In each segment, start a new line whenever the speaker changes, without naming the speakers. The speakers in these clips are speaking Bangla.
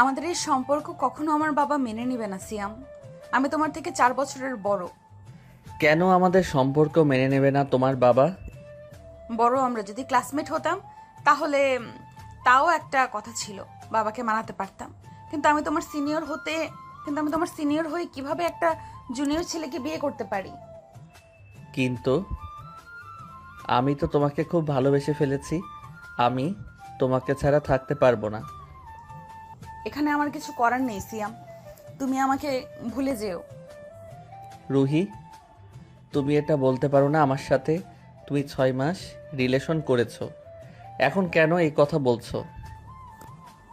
আমাদের এই সম্পর্ক কখনো আমার বাবা মেনে নেবে না সিয়াম। আমি তোমার থেকে 4 বছরের বড়।
কেন আমাদের সম্পর্ক মেনে নেবে না তোমার বাবা?
আমরা যদি ক্লাসমেট হতাম তাহলে তাও একটা কথা ছিল, বাবাকে মানাতে পারতাম। কিন্তু আমি তোমার সিনিয়র হতে কিন্তু আমি তোমার সিনিয়র হয়ে কিভাবে একটা জুনিয়র ছেলেকে বিয়ে করতে পারি?
কিন্তু আমি তো তোমাকে খুব ভালোবেসে ফেলেছি। আমি তোমাকে ছাড়া থাকতে পারবো না।
এখানে আমার কিছু করার নেই সিয়াম, তুমি আমাকে ভুলে যেও।
রুহি, তুমি এটা বলতে পারো না আমার সাথে? তুমি 6 মাস রিলেশন করেছো, এখন কেন এই কথা বলছো?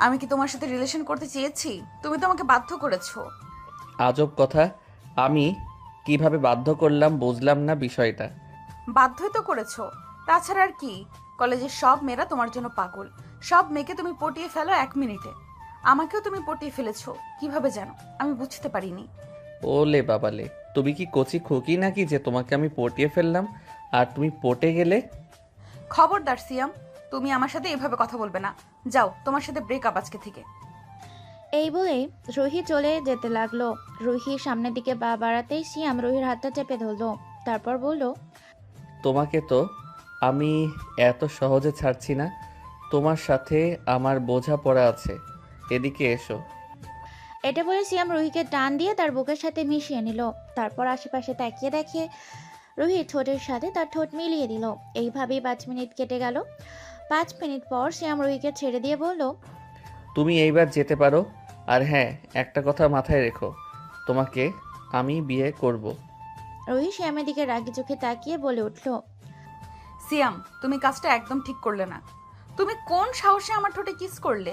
আমি কি তোমার সাথে রিলেশন করতে চেয়েছি? তুমি তো আমাকে বাধ্য করেছো।
আজব কথা। আমি কিভাবে বাধ্য করলাম বুঝলাম না বিষয়টা।
বাধ্যই তো করেছো। তাছাড়া আর কি? কলেজের সব মেয়েরা তোমার জন্য পাগল। সব মেয়েকে তুমি পটিয়ে ফেলো 1 মিনিটে। আমাকেও তুমি পটিয়ে ফেলেছো। কিভাবে জানো? আমি বুঝতে পারিনি।
ওলে বাবালে, তুমি কি কচি খুকি নাকি যে তোমাকে আমি পটিয়ে ফেললাম আর তুমি পটে গেলে?
খবরদার সিয়াম, তুমি আমার সাথে এভাবে কথা বলবে না। যাও, তোমার সাথে ব্রেকআপ আজকে থেকে।
এই বলে রুহি চলে যেতে লাগলো। রুহির সামনের দিকে পা বাড়াতেই সিয়াম রুহির হাতটা চেপে ধরলো। তারপর বলল,
তোমাকে তো আমি এত সহজে ছাড়ছি না। তোমার সাথে আমার বোঝাপড়া আছে। এদিকে এসো।
এটা বলে সিয়াম রুহিকে টান দিয়ে তার বুকের সাথে মিশিয়ে নিল। তারপর আশেপাশে তাকিয়ে দেখে রুহির ঠোঁটের সাথে তার ঠোঁট মিলিয়ে দিল। এইভাবেই 5 মিনিট কেটে গেল। 5 মিনিট পর সিয়াম রুহিকে ছেড়ে দিয়ে বলল,
তুমি এইবার যেতে পারো। আর হ্যাঁ, একটা কথা মাথায় রেখো, তোমাকে আমি বিয়ে করব।
রুহি সিয়ামের দিকে রাগি চোখে তাকিয়ে বলে উঠল,
সিয়াম, তুমি কাজটা একদম ঠিক করলে না। তুমি কোন সাহসে আমার ঠোঁটে কিস করলে?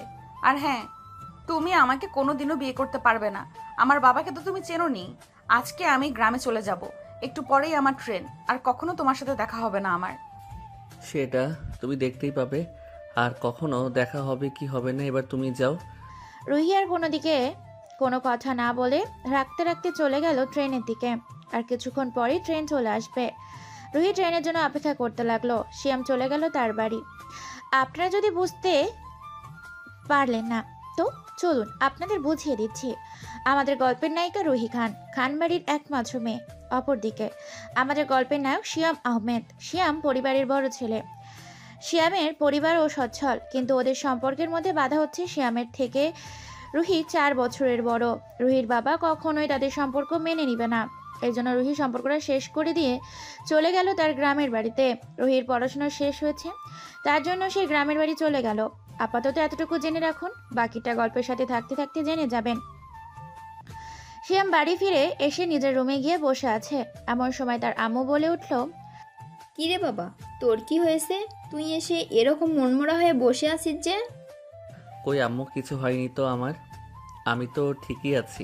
আর হ্যাঁ, তুমি আমাকে কোনোদিনও বিয়ে করতে পারবে না। আমার বাবাকে তো তুমি চেনোনি। আজকে আমি গ্রামে চলে যাব। একটু পরেই আমার ট্রেন। আর কখনো তোমার সাথে দেখা হবে না আমার।
সেটা তুমি দেখতেই পাবে। আর কখনো দেখা হবে কি হবে না, এবার তুমি যাও।
রুহি আর কোনো দিকে কোনো কথা না বলে রাখতে রাখতে চলে গেল ট্রেনের দিকে। আর কিছুক্ষণ পরেই ট্রেন চলে আসবে। রুহি ট্রেনের জন্য অপেক্ষা করতে লাগলো। শিয়াম চলে গেল তার বাড়ি। আপনারা যদি বুঝতে পারলেন না তো চলুন আপনাদের বুঝিয়ে দিচ্ছি। আমাদের গল্পের নায়িকা রুহি খান, খানবাড়ির একমাত্র মেয়ে। অপরদিকে আমাদের গল্পের নায়ক শিয়াম আহমেদ। শিয়াম পরিবারের বড় ছেলে। শিয়ামের পরিবারও সচ্ছল, কিন্তু ওদের সম্পর্কের মধ্যে বাধা হচ্ছে শিয়ামের থেকে রুহি 4 বছরের বড়। রুহির বাবা কখনোই তাদের সম্পর্ক মেনে নিবে না। এই জন্য রুহি সম্পর্কটা শেষ করে দিয়ে চলে গেল তার গ্রামের বাড়িতে। রুহির পড়াশোনা শেষ হয়েছে, তার জন্য সে গ্রামের বাড়ি চলে গেল। আপাতত এতটুকু জেনে রাখুন, বাকিটা গল্পের সাথে থাকতে থাকতে জেনে যাবেন। শিয়াম বাড়ি ফিরে এসে নিজের রুমে গিয়ে বসে আছে। এমন সময় তার আম্মু বলে উঠল,
কি রে বাবা, তোর কি হয়েছে? তুই এসে এরকম মনমরা হয়ে বসে আছিস যে?
কই আম্মু, কিছু হয়নি তো আমার। আমি তো ঠিকই আছি।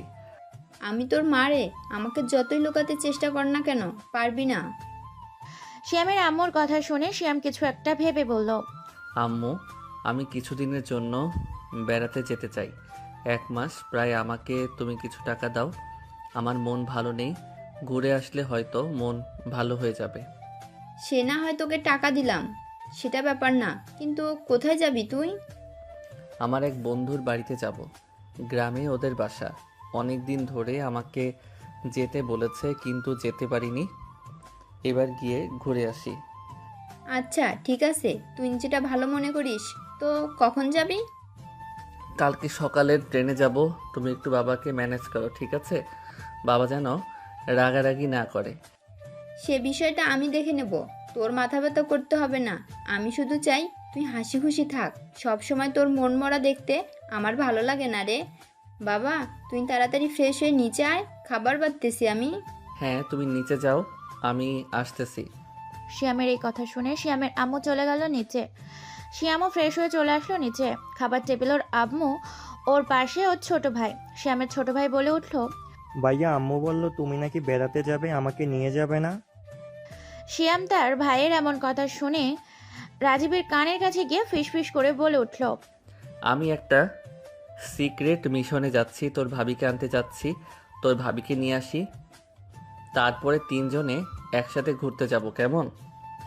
আমি তোর মা রে, আমাকে যতই লুকাতে চেষ্টা কর না কেন, পারবি না।
শিয়ামের আম্মুর কথা শুনে শিয়াম কিছু একটা ভেবে বলল,
আম্মু, আমি কিছুদিনের জন্য বেড়াতে যেতে চাই। 1 মাস প্রায়। আমাকে তুমি কিছু টাকা দাও। আমার মন ভালো নেই। ঘুরে আসলে হয়তো মন ভালো হয়ে যাবে।
সে না হয় তোকে টাকা দিলাম, সেটা ব্যাপার না, কিন্তু কোথায় যাবি তুই?
আমার এক বন্ধুর বাড়িতে যাব। গ্রামে ওদের বাসা। অনেক দিন ধরে আমাকে যেতে বলেছে, কিন্তু যেতে পারিনি। এবার গিয়ে ঘুরে আসি।
আচ্ছা ঠিক আছে, তুই যেটা ভালো মনে করিস। তো কখন যাবি?
কালকে সকালের ট্রেনে যাব। তুমি একটু বাবাকে ম্যানেজ করো, ঠিক আছে? বাবা যেন রাগারাগি না করে।
সে বিষয়টা আমি দেখে নেব, তোর মাথা ব্যথা করতে হবে না। আমি শুধু চাই তুই হাসি খুশি থাক। সব সময় তোর মন মরা দেখতে আমার ভালো লাগে না রে। বাবা, তুই তাড়াতাড়ি ফ্রেশ হয়ে নিচে আয়, খাবার বাড়তেছি আমি।
হ্যাঁ, তুমি নিচে যাও, আমি আসতেছি।
শিয়ামের এই কথা শুনে শিয়ামের আম্মু চলে গেল নিচে। শিয়ামও ফ্রেশ হয়ে চলে আসলো নিচে। খাবার টেবিল ওর আম্মু, ওর পাশে ওর ছোট ভাই। শিয়ামের ছোট ভাই বলে উঠল,
ভাইয়া, আম্মু বলল তুমি নাকি বেড়াতে যাবে, আমাকে নিয়ে যাবে না?
শিয়াম তার ভাইয়ের এমন কথা শুনে রাজীবের কানের কাছে গিয়ে ফিসফিস করে বলে উঠল,
আমি একটা সিক্রেট মিশনে যাচ্ছি। তোর ভাবিকে আনতে যাচ্ছি। তোর ভাবিকে নিয়ে আসি, তারপরে তিনজনে একসাথে ঘুরতে যাব, কেমন?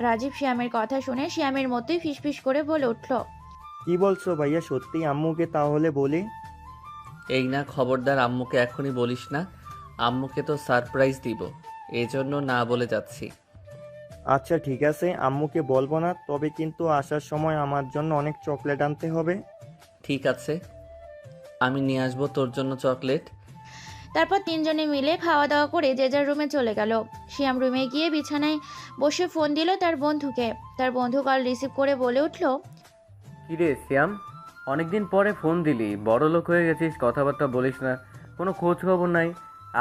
রাজীব শিয়ামের কথা শুনে শিয়ামের মতোই ফিসফিস করে বলে উঠল,
কি বলছো ভাইয়া, সত্যি আম্মুকে তাহলে বলি?
এই না, খবরদার আম্মুকে এখনই বলিস না। আম্মুকে তো সারপ্রাইজ দিব, এই জন্য না বলে যাচ্ছি।
আচ্ছা ঠিক আছে, আম্মুকে বলবো না, তবে কিন্তু আসার সময় আমার জন্য অনেক চকলেট আনতে হবে।
ঠিক আছে, আমি নিয়ে আসবো তোর জন্য চকলেট।
তারপর তিনজনে মিলে খাওয়া দাওয়া করে যে যার রুমে চলে গেল। শিয়াম রুমে গিয়ে বিছানায় বসে ফোন দিল তার বন্ধুকে। তার বন্ধু কল রিসিভ করে বলে উঠল,
কিরে শ্যাম, অনেকদিন পরে ফোন দিলি, বড় লোক হয়ে গেছিস, কথাবার্তা বলিস না, কোনো খোঁজ খবর নাই,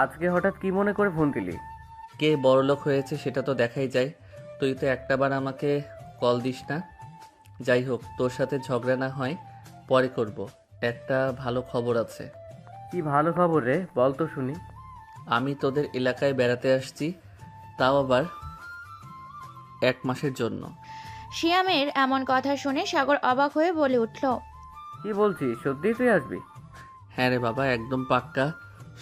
আজকে হঠাৎ কি মনে করে ফোন দিলি?
কে বড়লোক হয়েছে সেটা তো দেখাই যায়, তুই তো একটাবার আমাকে কল দিস না। যাই হোক, তোর সাথে ঝগড়া না হয় পরে করব। একটা ভালো খবর আছে।
কি ভালো খবর রে, বল তো শুনি।
আমি তোদের এলাকায় বেড়াতে আসছি, তাও আবার 1 মাসের জন্য।
শিয়ামের এমন কথা শুনে সাগর অবাক হয়ে বলে উঠল,
কি বলছিস, সত্যিই তুই আসবি?
হ্যাঁ রে বাবা, একদম পাক্কা,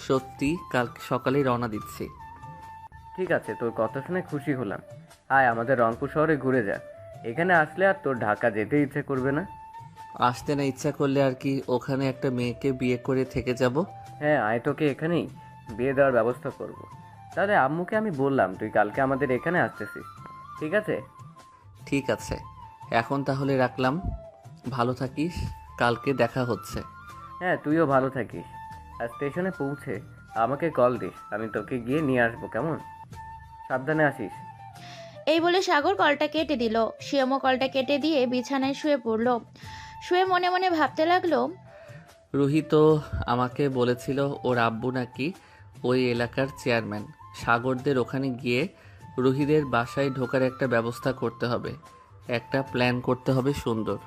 সত্যি, কালকে সকালেই রওনা দিচ্ছি।
ঠিক আছে, তোর কথা শুনে খুশি হলাম। আয় আমাদের রংপুর শহরে ঘুরে যা, এখানে আসলে আর তোর ঢাকা যেতে ইচ্ছে করবে না।
আসতে না ইচ্ছা করলে আর কি, ওখানে একটা মেয়েকে বিয়ে করে থেকে যাব।
হ্যাঁ আয়, তোকে এখানেই বিয়ে দেওয়ার ব্যবস্থা করব। তাহলে আম্মুকে আমি বললাম তুই কালকে আমাদের এখানে আসতেছিস, ঠিক আছে?
ঠিক আছে, এখন তাহলে রাখলাম। ভালো থাকিস, কালকে দেখা হচ্ছে।
হ্যাঁ তুইও ভালো থাকিস, আর স্টেশনে পৌঁছে আমাকে কল দিস, আমি তোকে গিয়ে নিয়ে আসবো, কেমন? সাবধানে আসিস।
এই বলে সাগর কলটা কেটে দিল। শিয়ামও কলটা কেটে দিয়ে বিছানায় শুয়ে পড়ল। শুয়ে মনে মনে ভাবতে লাগলো,
রুহি তো আমাকে বলেছিল ওর আব্বু নাকি ওই এলাকার চেয়ারম্যান। সাগরদের ওখানে গিয়ে রুহিদের বাসায় ঢোকার একটা ব্যবস্থা করতে হবে, একটা প্ল্যান করতে হবে সুন্দর।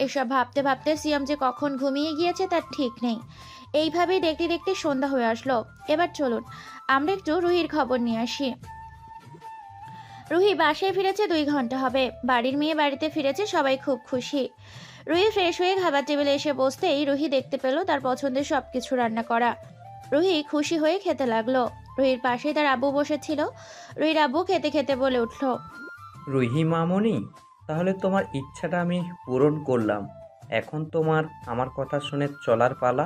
এসব ভাবতে ভাবতে সিয়াম যে কখন ঘুমিয়ে গিয়েছে তার ঠিক নেই। এইভাবেই দেখতে দেখতে সন্ধ্যা হয়ে আসলো। এবার চলুন আমরা একটু রুহির খবর নিয়ে আসি। রুহি বাসায় ফিরেছে 2 ঘন্টা হবে। বাড়ির মেয়ে বাড়িতে ফিরেছে, সবাই খুব খুশি। রুহি ফ্রেশ হয়ে খাবার টেবিলে এসে বসতেই রুহি দেখতে পেল তার পছন্দের সবকিছু রান্না করা। রুহি খুশি হয়ে খেতে লাগলো। রুহির পাশেই তার আব্বু বসেছিল। রুহির আব্বু খেতে খেতে বলে উঠল,
রুহি মামনি, তাহলে তোমার ইচ্ছাটা আমি পূরণ করলাম। এখন তোমার আমার কথা শুনে চলার পালা।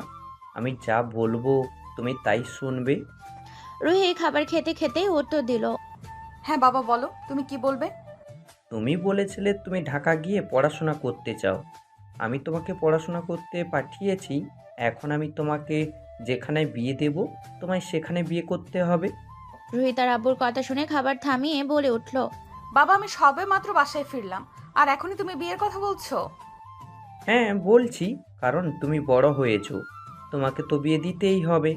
আমি যা বলবো তুমি তাই শুনবে।
রুহি খাবার খেতে খেতে উত্তর দিল,
হ্যাঁ বাবা বলো, তুমি কি বলবে?
তুমি বলেছিলে তুমি ঢাকা গিয়ে পড়াশোনা করতে চাও। আমি তোমাকে পড়াশোনা করতে পাঠিয়েছি। এখন আমি তোমাকে যেখানে বিয়ে দেব, তোমায় সেখানে বিয়ে করতে হবে।
রুহি তার আব্বুর কথা শুনে খাবার থামিয়ে বলে উঠল,
বাবা আমি সবে মাত্র বাসায় ফিরলাম, আর এখনই তুমি বিয়ের কথা বলছো?
হ্যাঁ বলছি, কারণ তুমি বড় হয়েছো, তোমাকে তো বিয়ে দিতেই হবে।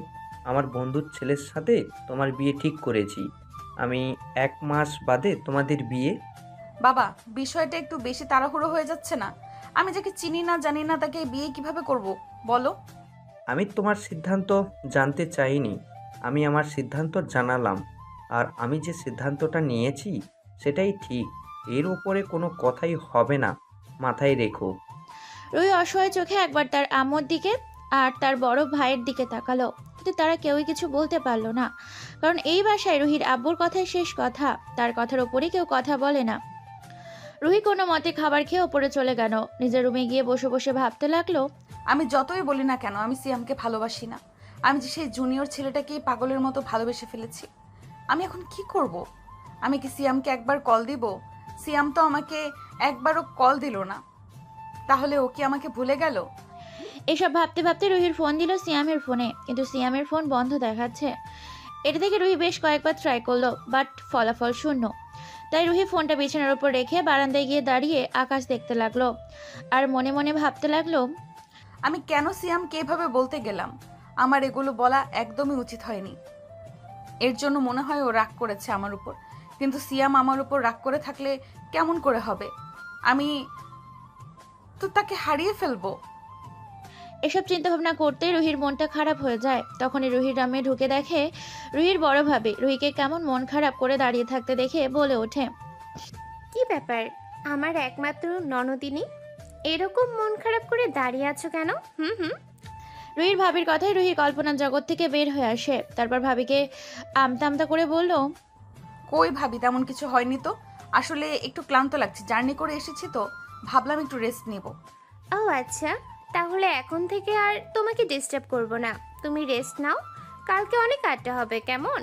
আমার বন্ধুর ছেলের সাথে তোমার বিয়ে ঠিক করেছি। আমি 1 মাস বাদে তোমাদের বিয়ে।
বাবা বিষয়টা একটু বেশি তাড়াহুড়ো হয়ে যাচ্ছে না? আমি যাকে চিনি না জানি না তাকে বিয়ে কিভাবে করব বলো?
আমি তোমার সিদ্ধান্ত জানতে চাইনি, আমি আমার সিদ্ধান্ত জানালাম। আর আমি যে সিদ্ধান্তটা নিয়েছি সেটাই ঠিক, এর উপরে কোনো কথাই হবে না, মাথায় রেখো।
রুহি অসহায় চোখে একবার তার আম্মুর দিকে আর তার বড় ভাইয়ের দিকে তাকালো, কিন্তু তারা কেউই কিছু বলতে পারলো না, কারণ এই বাসায় রুহির আব্বুর কথাই শেষ কথা। তার কথার ওপরই কেউ কথা বলে না। রুহি কোনো মতে খাবার খেয়ে ওপরে চলে গেল। নিজের রুমে গিয়ে বসে বসে ভাবতে লাগলো,
আমি যতই বলি না কেন আমি সিয়ামকে ভালোবাসি না। আমি যে সেই জুনিয়র ছেলেটাকেই পাগলের মতো ভালোবেসে ফেলেছি। আমি এখন কি করব? আমি কি সিয়ামকে একবার কল দিব? সিয়াম তো আমাকে একবারও কল দিল না, তাহলে ও কি আমাকে ভুলে গেল?
এসব ভাবতে ভাবতে রুহির ফোন দিল সিয়ামের ফোনে, কিন্তু সিয়ামের ফোন বন্ধ দেখাচ্ছে। এটা থেকে রুহি বেশ কয়েকবার ট্রাই করলো, বাট ফলাফল শূন্য। তাই রুহি ফোনটা বিছানার উপর রেখে বারান্দায় গিয়ে দাঁড়িয়ে আকাশ দেখতে লাগলো, আর মনে মনে ভাবতে লাগলো,
আমি কেন সিয়ামকে এভাবে বলতে গেলাম? আমার এগুলো বলা একদমই উচিত হয়নি। এর জন্য মনে হয় ও রাগ করেছে আমার উপর, কিন্তু সিয়াম আমার উপর রাগ করে থাকলে কেমন করে হবে? আমি তো তাকে হারিয়ে ফেলবো।
এসব চিন্তা ভাবনা করতেই রুহির মনটা খারাপ হয়ে যায়। তখনই রুহির রুমে ঢুকে দেখে রুহির বড় ভাবি রুহিকে কেমন মন খারাপ করে দাঁড়িয়ে থাকতে দেখে বলে ওঠে,
কি ব্যাপার আমার একমাত্র ননদিনী, এরকম মন খারাপ করে দাঁড়িয়ে আছো কেন? হুম।
রুহির ভাবির কথায় রুহি কল্পনার জগৎ থেকে বের হয়ে আসে। তারপর ভাবিকে আমতা আমতা করে বলল,
কই ভাবি, তেমন কিছু হয়নি তো। আসলে একটু ক্লান্ত লাগছে, জার্নি করে এসেছি তো ভাবলাম একটু রেস্ট নেব।
ও আচ্ছা, তাহলে এখন থেকে আর তোমাকে ডিস্টার্ব করব না, তুমি রেস্ট নাও, কালকে অনেক আড্ডা হবে, কেমন?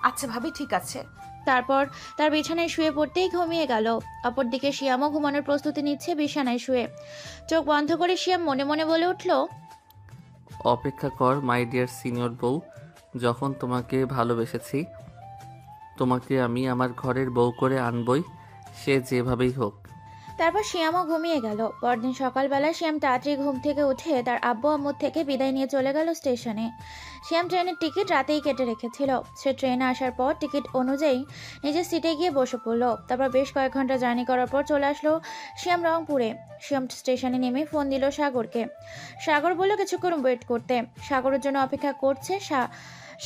আচ্ছা ভাবি, ঠিক আছে।
তারপর তার বিছানায় শুয়ে পড়তেই ঘুমিয়ে গেল। অপরদিকে শিয়ামও ঘুমানোর প্রস্তুতি নিচ্ছে বিছানায় শুয়ে। চোখ বন্ধ করে শিয়াম মনে মনে বলে উঠল,
অপেক্ষা কর মাই ডিয়ার সিনিয়র বউ, যখন তোমাকে ভালোবেসেছি তোমাকে আমি আমার ঘরের বউ করে আনবই, সে যেভাবেই হোক।
তারপর শিয়ামও ঘুমিয়ে গেল। পরদিন সকালবেলা শিয়াম তাড়াতাড়ি ঘুম থেকে উঠে তার আব্বু আম্মুর থেকে বিদায় নিয়ে চলে গেল স্টেশনে। শিয়াম ট্রেনের টিকিট রাতেই কেটে রেখেছিল। সে ট্রেনে আসার পর টিকিট অনুযায়ী নিজের সিটে গিয়ে বসে পড়ল। তারপর বেশ কয়েক ঘন্টা জার্নি করার পর চলে আসলো শিয়াম রংপুরে। শিয়াম স্টেশনে নেমে ফোন দিল সাগরকে। সাগর বলল কিছুক্ষণ ওয়েট করতে, সাগরের জন্য অপেক্ষা করছে।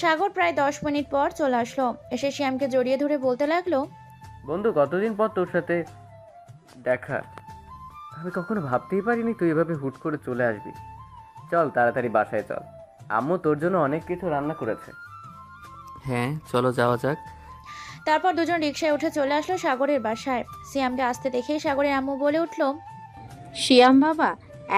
সাগর প্রায় 10 মিনিট পর চলে আসলো। এসে শিয়ামকে জড়িয়ে ধরে বলতে লাগলো,
বন্ধু, কতদিন পর তোর সাথে দেখা। আমি কখনো ভাবতেই পারিনি তুই এভাবে হুট করে চলে আসবি। চল তাড়াতাড়ি বাসায় চল, আম্মু তোর জন্য অনেক কিছু রান্না করেছে।
হ্যাঁ চলো যাওয়া যাক।
তারপর দুজন রিকশায় উঠে চলে আসলো সাগরের বাসায়। সিয়ামকে আসতে দেখেই সাগরের আম্মু বলে উঠল,
শিয়াম বাবা,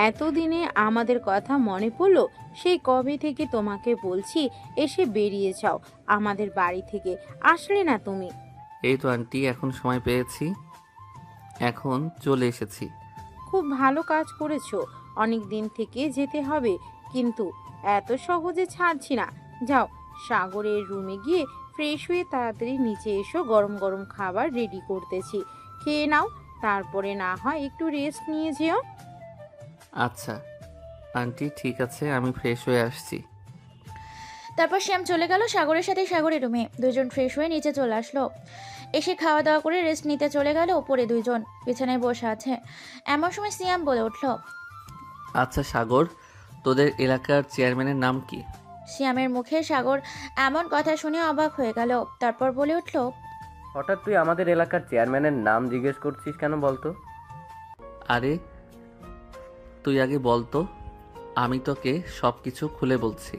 এতদিনে আমাদের কথা মনে পড়লো। সেই কবে থেকে তোমাকে বলছি এসে বেরিয়ে যাও আমাদের বাড়ি থেকে, আসলে না তুমি।
এই তো আন্টি, এখন সময় পেয়েছি, এখন চলে এসেছি।
খুব ভালো কাজ করেছো, অনেক দিন থেকে যেতে হবে কিন্তু এত সহজে ছাড়ছি না। যাও সাগরের রুমে গিয়ে ফ্রেশ হয়ে তাড়াতাড়ি নিচে এসো, গরম গরম খাবার রেডি করতেছি, খেয়ে নাও, তারপরে না হয় একটু রেস্ট নিয়ে যেও।
আচ্ছা আন্টি, ঠিক আছে, আমি ফ্রেশ হয়ে আসছি।
তারপর শ্যাম চলে গেল সাগরের সাথে সাগরের রুমে। দুজন ফ্রেশ হয়ে নিচে চলে আসলো। এসে খাওয়া দাওয়া করে রেস্ট নিতে চলে গেল ওপরে। দুইজন বিছানায় বসে আছে। এমন সময় সিয়াম বলে উঠল,
আচ্ছা সাগর, তোদের এলাকার চেয়ারম্যানের নাম কি?
সিয়ামের মুখে সাগর এমন কথা শুনে অবাক হয়ে গেল। তারপর বলে উঠল,
হঠাৎ তুই আমাদের এলাকার চেয়ারম্যানের নাম জিজ্ঞেস করছিস কেন বলতো?
আরে তুই আগে বলতো, আমি তোকে সব কিছু খুলে বলছি।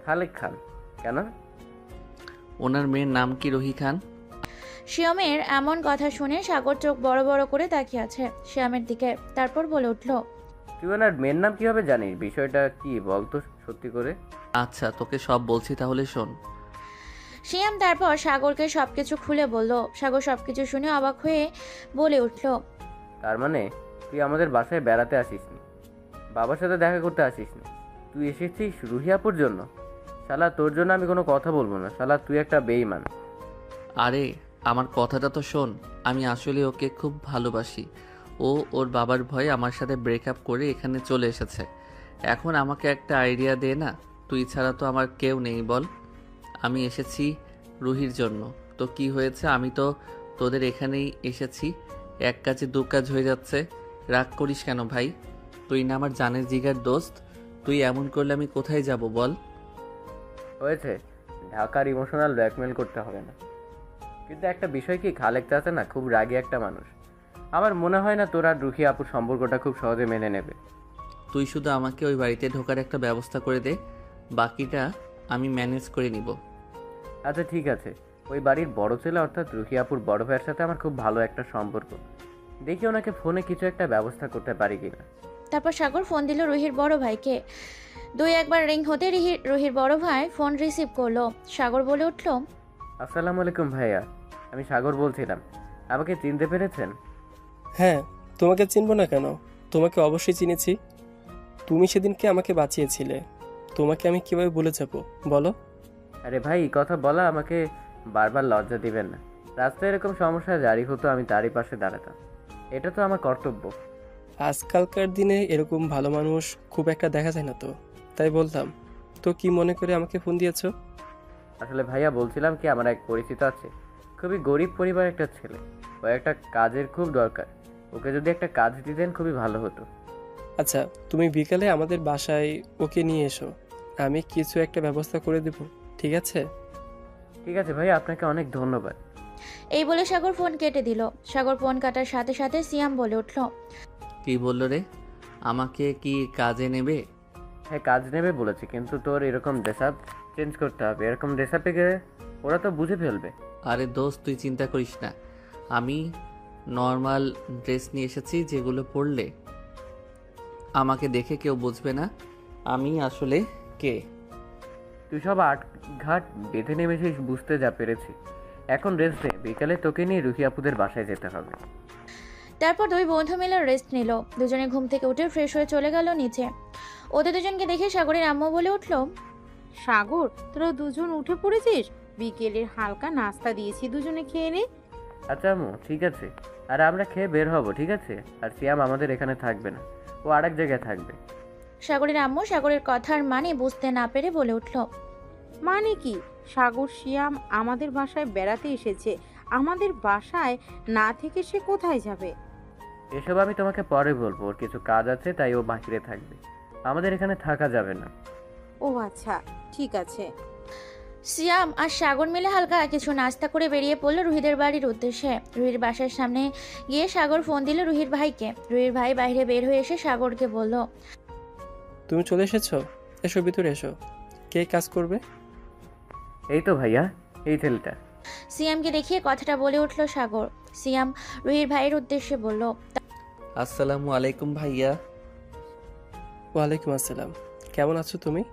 খালেক খান। কেন?
ওনার মেয়ের নাম কি রুহি খান।
শিয়ামের এমন কথা শুনে সাগর চোখ বড় বড় করে তাকিয়ে আছে শিয়ামের দিকে। তারপর বলে উঠল,
তুই ওনার মেয়ের নাম কিভাবে জানিস? বিষয়টা কি বলতো সত্যি করে।
আচ্ছা তোকে সব বলছি, তাহলে শোন।
শিয়াম তারপর সাগরকে সবকিছু খুলে বলল। সাগর সবকিছু শুনে অবাক হয়ে বলে উঠল,
তার মানে তুই আমাদের বাসায় বেড়াতে আসিসনি, বাবার সাথে দেখা করতে আসিসনি, তুই এসেছিস রুহিয়াপুর জন্য? শালা তোর জন্য আমি কোনো কথা বলবো না, শালা তুই একটা বেঈমান।
আরে আমার কথাটা তো শোন, আমি আসলে ওকে খুব ভালোবাসি। ও ওর বাবার ভয়ে আমার সাথে ব্রেকআপ করে এখানে চলে এসেছে। এখন আমাকে একটা আইডিয়া দে না, তুই ছাড়া তো আমার কেউ নেই বল। আমি এসেছি রুহির জন্য, তো কি হয়েছে, আমি তো তোদের এখানেই এসেছি, এক কাজে দু কাজ হয়ে যাচ্ছে। রাগ করিস কেন ভাই? তুই না আমার জানের জিগার দোস্ত, তুই এমন করলে আমি কোথায় যাব বল?
হয়েছে, ঢাকার ইমোশনাল ব্ল্যাকমেল করতে হবে না। কিন্তু একটা বিষয় কি, খালেক চাচা না খুব রাগী একটা মানুষ। আমার মনে হয় না তোর আর রুহি আপুর সম্পর্কটা খুব সহজে মেনে নেবে।
তুই শুধু আমাকে ওই বাড়িতে ঢোকার একটা ব্যবস্থা করে দে, বাকিটা আমি ম্যানেজ করে নিব।
আচ্ছা ঠিক আছে, ওই বাড়ির বড় ছেলে অর্থাৎ রুহি আপুর বড় ভাইয়ের সাথে আমার খুব ভালো একটা সম্পর্ক, দেখি ওনাকে ফোনে কিছু একটা ব্যবস্থা করতে পারি কিনা।
তারপর সাগর ফোন দিল রুহির বড় ভাইকে। দুই একবার রিং হতে রুহির বড় ভাই ফোন রিসিভ করলো। সাগর বলে উঠল,
আসসালামু আলাইকুম ভাইয়া, আমি সাগর বলছিলাম, আমাকে চিনতে পেরেছেন?
হ্যাঁ, তোমাকে চিনবো না কেন? তোমাকে অবশ্যই চিনেছি। তুমি সেদিনকে আমাকে বাঁচিয়েছিলে, তোমাকে আমি কিভাবে ভুলে যাব বলো?
আরে ভাই, এই কথা বলা আমাকে বারবার লজ্জা দিবেন না। রাস্তায় এরকম সমস্যা জারি হতো, আমি তারই পাশে দাঁড়াতাম, এটা তো আমার কর্তব্য।
আজকালকার দিনে এরকম ভালো মানুষ খুব একটা দেখা যায় না, তো তাই বলতাম। তো কি মনে করে আমাকে ফোন দিয়েছো?
আসলে ভাইয়া বলছিলাম কি, আমার এক পরিচিত আছে, খুবই গরিব পরিবার একটা ছেলে, ও একটা কাজের খুব দরকার, ওকে যদি একটা কাজ দিতেন খুবই ভালো হতো।
আচ্ছা, তুমি বিকালে আমাদের বাসায় ওকে নিয়ে এসো, আমি কিছু একটা ব্যবস্থা করে দেব, ঠিক আছে?
ঠিক আছে ভাইয়া, আপনাকে অনেক ধন্যবাদ।
এই বলে সাগর ফোন কেটে দিল। সাগর ফোন কাটার সাথে সাথে সিয়াম বলে উঠল,
কি বললো রে? আমাকে কি কাজে নেবে?
হ্যাঁ কাজ নেবে বলেছে, কিন্তু তোর এরকম ড্রেস আপ চেঞ্জ করতে হবে, এরকম ড্রেস আপে গেলে ওরা তো বুঝে ফেলবে।
আরে দোস্ত তুই চিন্তা করিস না, আমি নর্মাল ড্রেস নিয়ে এসেছি, যেগুলো পরলে আমাকে দেখে কেউ বুঝবে না আমি আসলে কে।
তুই সব ঘাট বেঁধে নেমেছিস বুঝতে যা পেরেছি। এখন রেস্ট নে, বিকালে তোকে নিয়ে রুহি আপুদের বাসায় যেতে হবে।
তারপর দুই বন্ধু মিলে রেস্ট নিল। দুজনে ঘুম থেকে উঠে ফ্রেশ হয়ে চলে গেল নিচে। ওদের দুজনকে দেখে সাগরের আম্মু বলে উঠল,
সাগর, তোরা দুজন উঠে পড়েছিস? বিকেলের হালকা নাস্তা দিয়েছি, দুজনে খেয়ে নে।
আচ্ছা আম্মু, ঠিক আছে। আর আমরা খেয়ে বের হব, ঠিক আছে? আর সিয়াম আমাদের এখানে থাকবে না, ও আরেক জায়গায় থাকবে।
সাগরের আম্মু সাগরের কথার মানে বুঝতে না পেরে বলে উঠল,
মানে কি? সাগর শিয়াম আমাদের বাসায় বেড়াতে এসেছে, আমাদের বাসায় না থেকে সে কোথায় যাবে?
এসব আমি তোমাকে পরে বলবো, ওর কিছু কাজ আছে তাই ও বাহিরে থাকবে, আমাদের এখানে থাকা যাবে না।
ও আচ্ছা, ঠিক আছে।
সিয়াম আর সাগর মিলে হালকা কিছু নাস্তা করে বেরিয়ে পড়লো রুহিদের বাড়ির উদ্দেশ্যে। রুহির বাসার সামনে গিয়ে সাগর ফোন দিল রুহির ভাইকে। রুহির ভাই বাইরে বের হয়ে এসে সাগরকে বলল,
তুমি চলে এসেছো, এসো ভিতরে এসো। কে কাজ করবে?
এই তো ভাইয়া, এই ছেলেটা।
সিয়ামকে দেখিয়ে কথাটা বলে উঠল সাগর। সিয়াম রুহির ভাইয়ের উদ্দেশ্যে বলল,
আসসালামু আলাইকুম ভাইয়া।
ওয়ালাইকুম আসসালাম। কেমন আছো তুমি?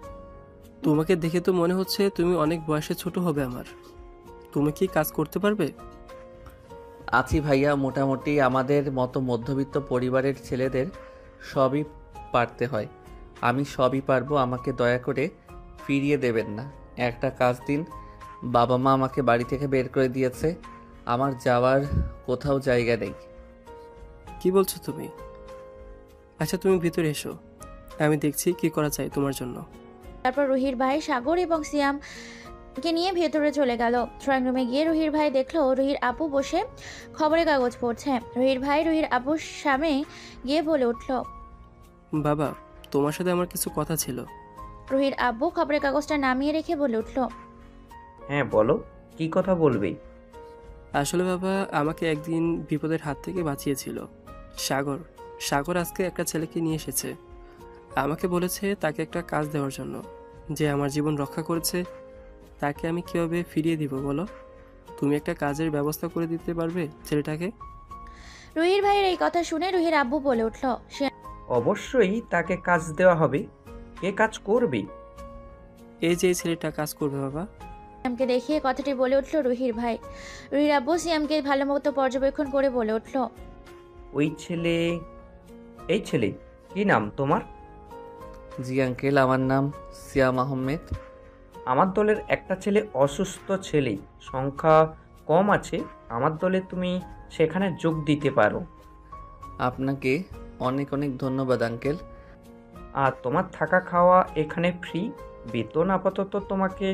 তোমাকে দেখে তো মনে হচ্ছে তুমি অনেক বয়সে ছোট হবে আমার। তুমি কি কাজ করতে পারবে?
আছি ভাইয়া, মোটামুটি আমাদের মতো মধ্যবিত্ত পরিবারের ছেলেদের সবই পারতে হয়। আমি সবই পারবো, আমাকে দয়া করে ফিরিয়ে দেবেন না। একটা কাজ দিন। বাবা মা আমাকে বাড়ি থেকে বের করে দিয়েছে, আমার যাওয়ার কোথাও জায়গা নেই।
কি বলছো তুমি? আচ্ছা তুমি ভিতরে এসো, আমি দেখছি কি করা যায় তোমার জন্য।
তারপর রুহির ভাই সাগর এবং সিয়ামকে নিয়ে ভেতরে চলে গেল। ড্রয়িং রুমে গিয়ে রুহির ভাই দেখলো রুহির আপু বসে খবরের কাগজ পড়ছে। রুহির ভাই রুহির আপুর সামনে গিয়ে বলে উঠল,
বাবা, তোমার সাথে আমার কিছু কথা ছিল।
রুহির আব্বু খবরের কাগজটা নামিয়ে রেখে বলে উঠল,
হ্যাঁ বলো, কি কথা বলবে?
আসলে বাবা, আমাকে একদিন বিপদের হাত থেকে বাঁচিয়েছিল সাগর। সাগর আজকে একটা ছেলেকে নিয়ে এসেছে, আমাকে বলেছে তাকে একটা কাজ দেওয়ার জন্য। যে আমার জীবন রক্ষা করেছে তাকে আমি কিভাবে ফিরিয়ে দিব বলো? তুমি একটা কাজের ব্যবস্থা করে দিতে পারবে ছেলেটাকে?
রুহির ভাইয়ের এই কথা শুনে রুহির আব্বু বলে উঠল,
অবশ্যই তাকে কাজ দেওয়া হবে। কে কাজ করবে?
এই যে এই ছেলেটা কাজ করবে বাবা।
সিয়ামকে দেখিয়ে কথাটি বলে উঠল রুহির ভাই। রুহির আব্বু সিয়ামকে ভালো মতো পর্যবেক্ষণ করে বলে উঠল,
ওই ছেলে, এই ছেলে, কি নাম তোমার?
জি আঙ্কেল, আমার নাম সিয়াম আহমেদ।
আমার দলের একটা ছেলে অসুস্থ ছেলে, সংখ্যা কম আছে, আমার দলে তুমি সেখানে যোগ দিতে পারো।
আপনাকে অনেক অনেক ধন্যবাদ আঙ্কেল।
আর তোমার থাকা খাওয়া এখানে ফ্রি। বেতন আপাতত তোমাকে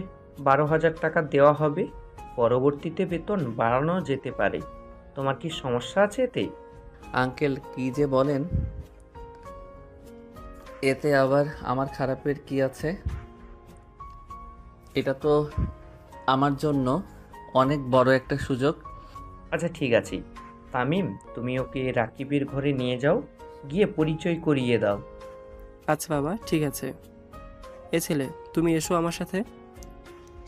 12,000 টাকা দেওয়া হবে, পরবর্তীতে বেতন বাড়ানো যেতে পারে। তোমার কি সমস্যা আছে এতে?
আঙ্কেল কি যে বলেন, এতে আবার আমার খারাপের কি আছে? এটা তো আমার জন্য অনেক বড় একটা সুযোগ।
আচ্ছা ঠিক আছে তামিম, তুমি ওকে রাকিবের ঘরে নিয়ে যাও, গিয়ে পরিচয় করিয়ে দাও।
আচ্ছা বাবা, ঠিক আছে। এ ছেলে, তুমি এসো আমার সাথে।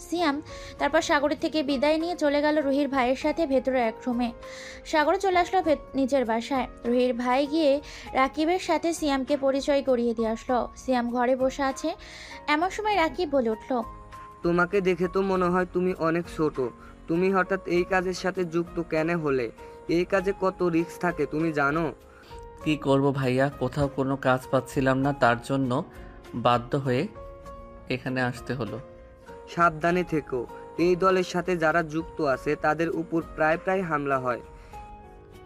সিয়াম তারপর সাগরের থেকে বিদায় নিয়ে চলে গেল রুহির ভাইয়ের সাথে ভেতরে এক রুমে। সাগর চলে আসলো নিজের বাসায়। রুহির ভাই গিয়ে রাকিবের সাথে সিয়ামকে পরিচয় করিয়ে দিয়ে আসলো। সিয়াম ঘরে বসে আছে, এমন সময় রাকিব বলে উঠল,
তোমাকে দেখে তো মনে হয় তুমি অনেক ছোট। তুমি হঠাৎ এই কাজের সাথে যুক্ত কেন হলে? এই কাজে কত রিস্ক থাকে তুমি জানো?
কি করব ভাইয়া, কোথাও কোনো কাজ পাচ্ছিলাম না, তার জন্য বাধ্য হয়ে এখানে আসতে হলো।
সাবধানে থেকো, এই দলের সাথে যারা যুক্ত আছে তাদের উপর প্রায় প্রায় হামলা হয়।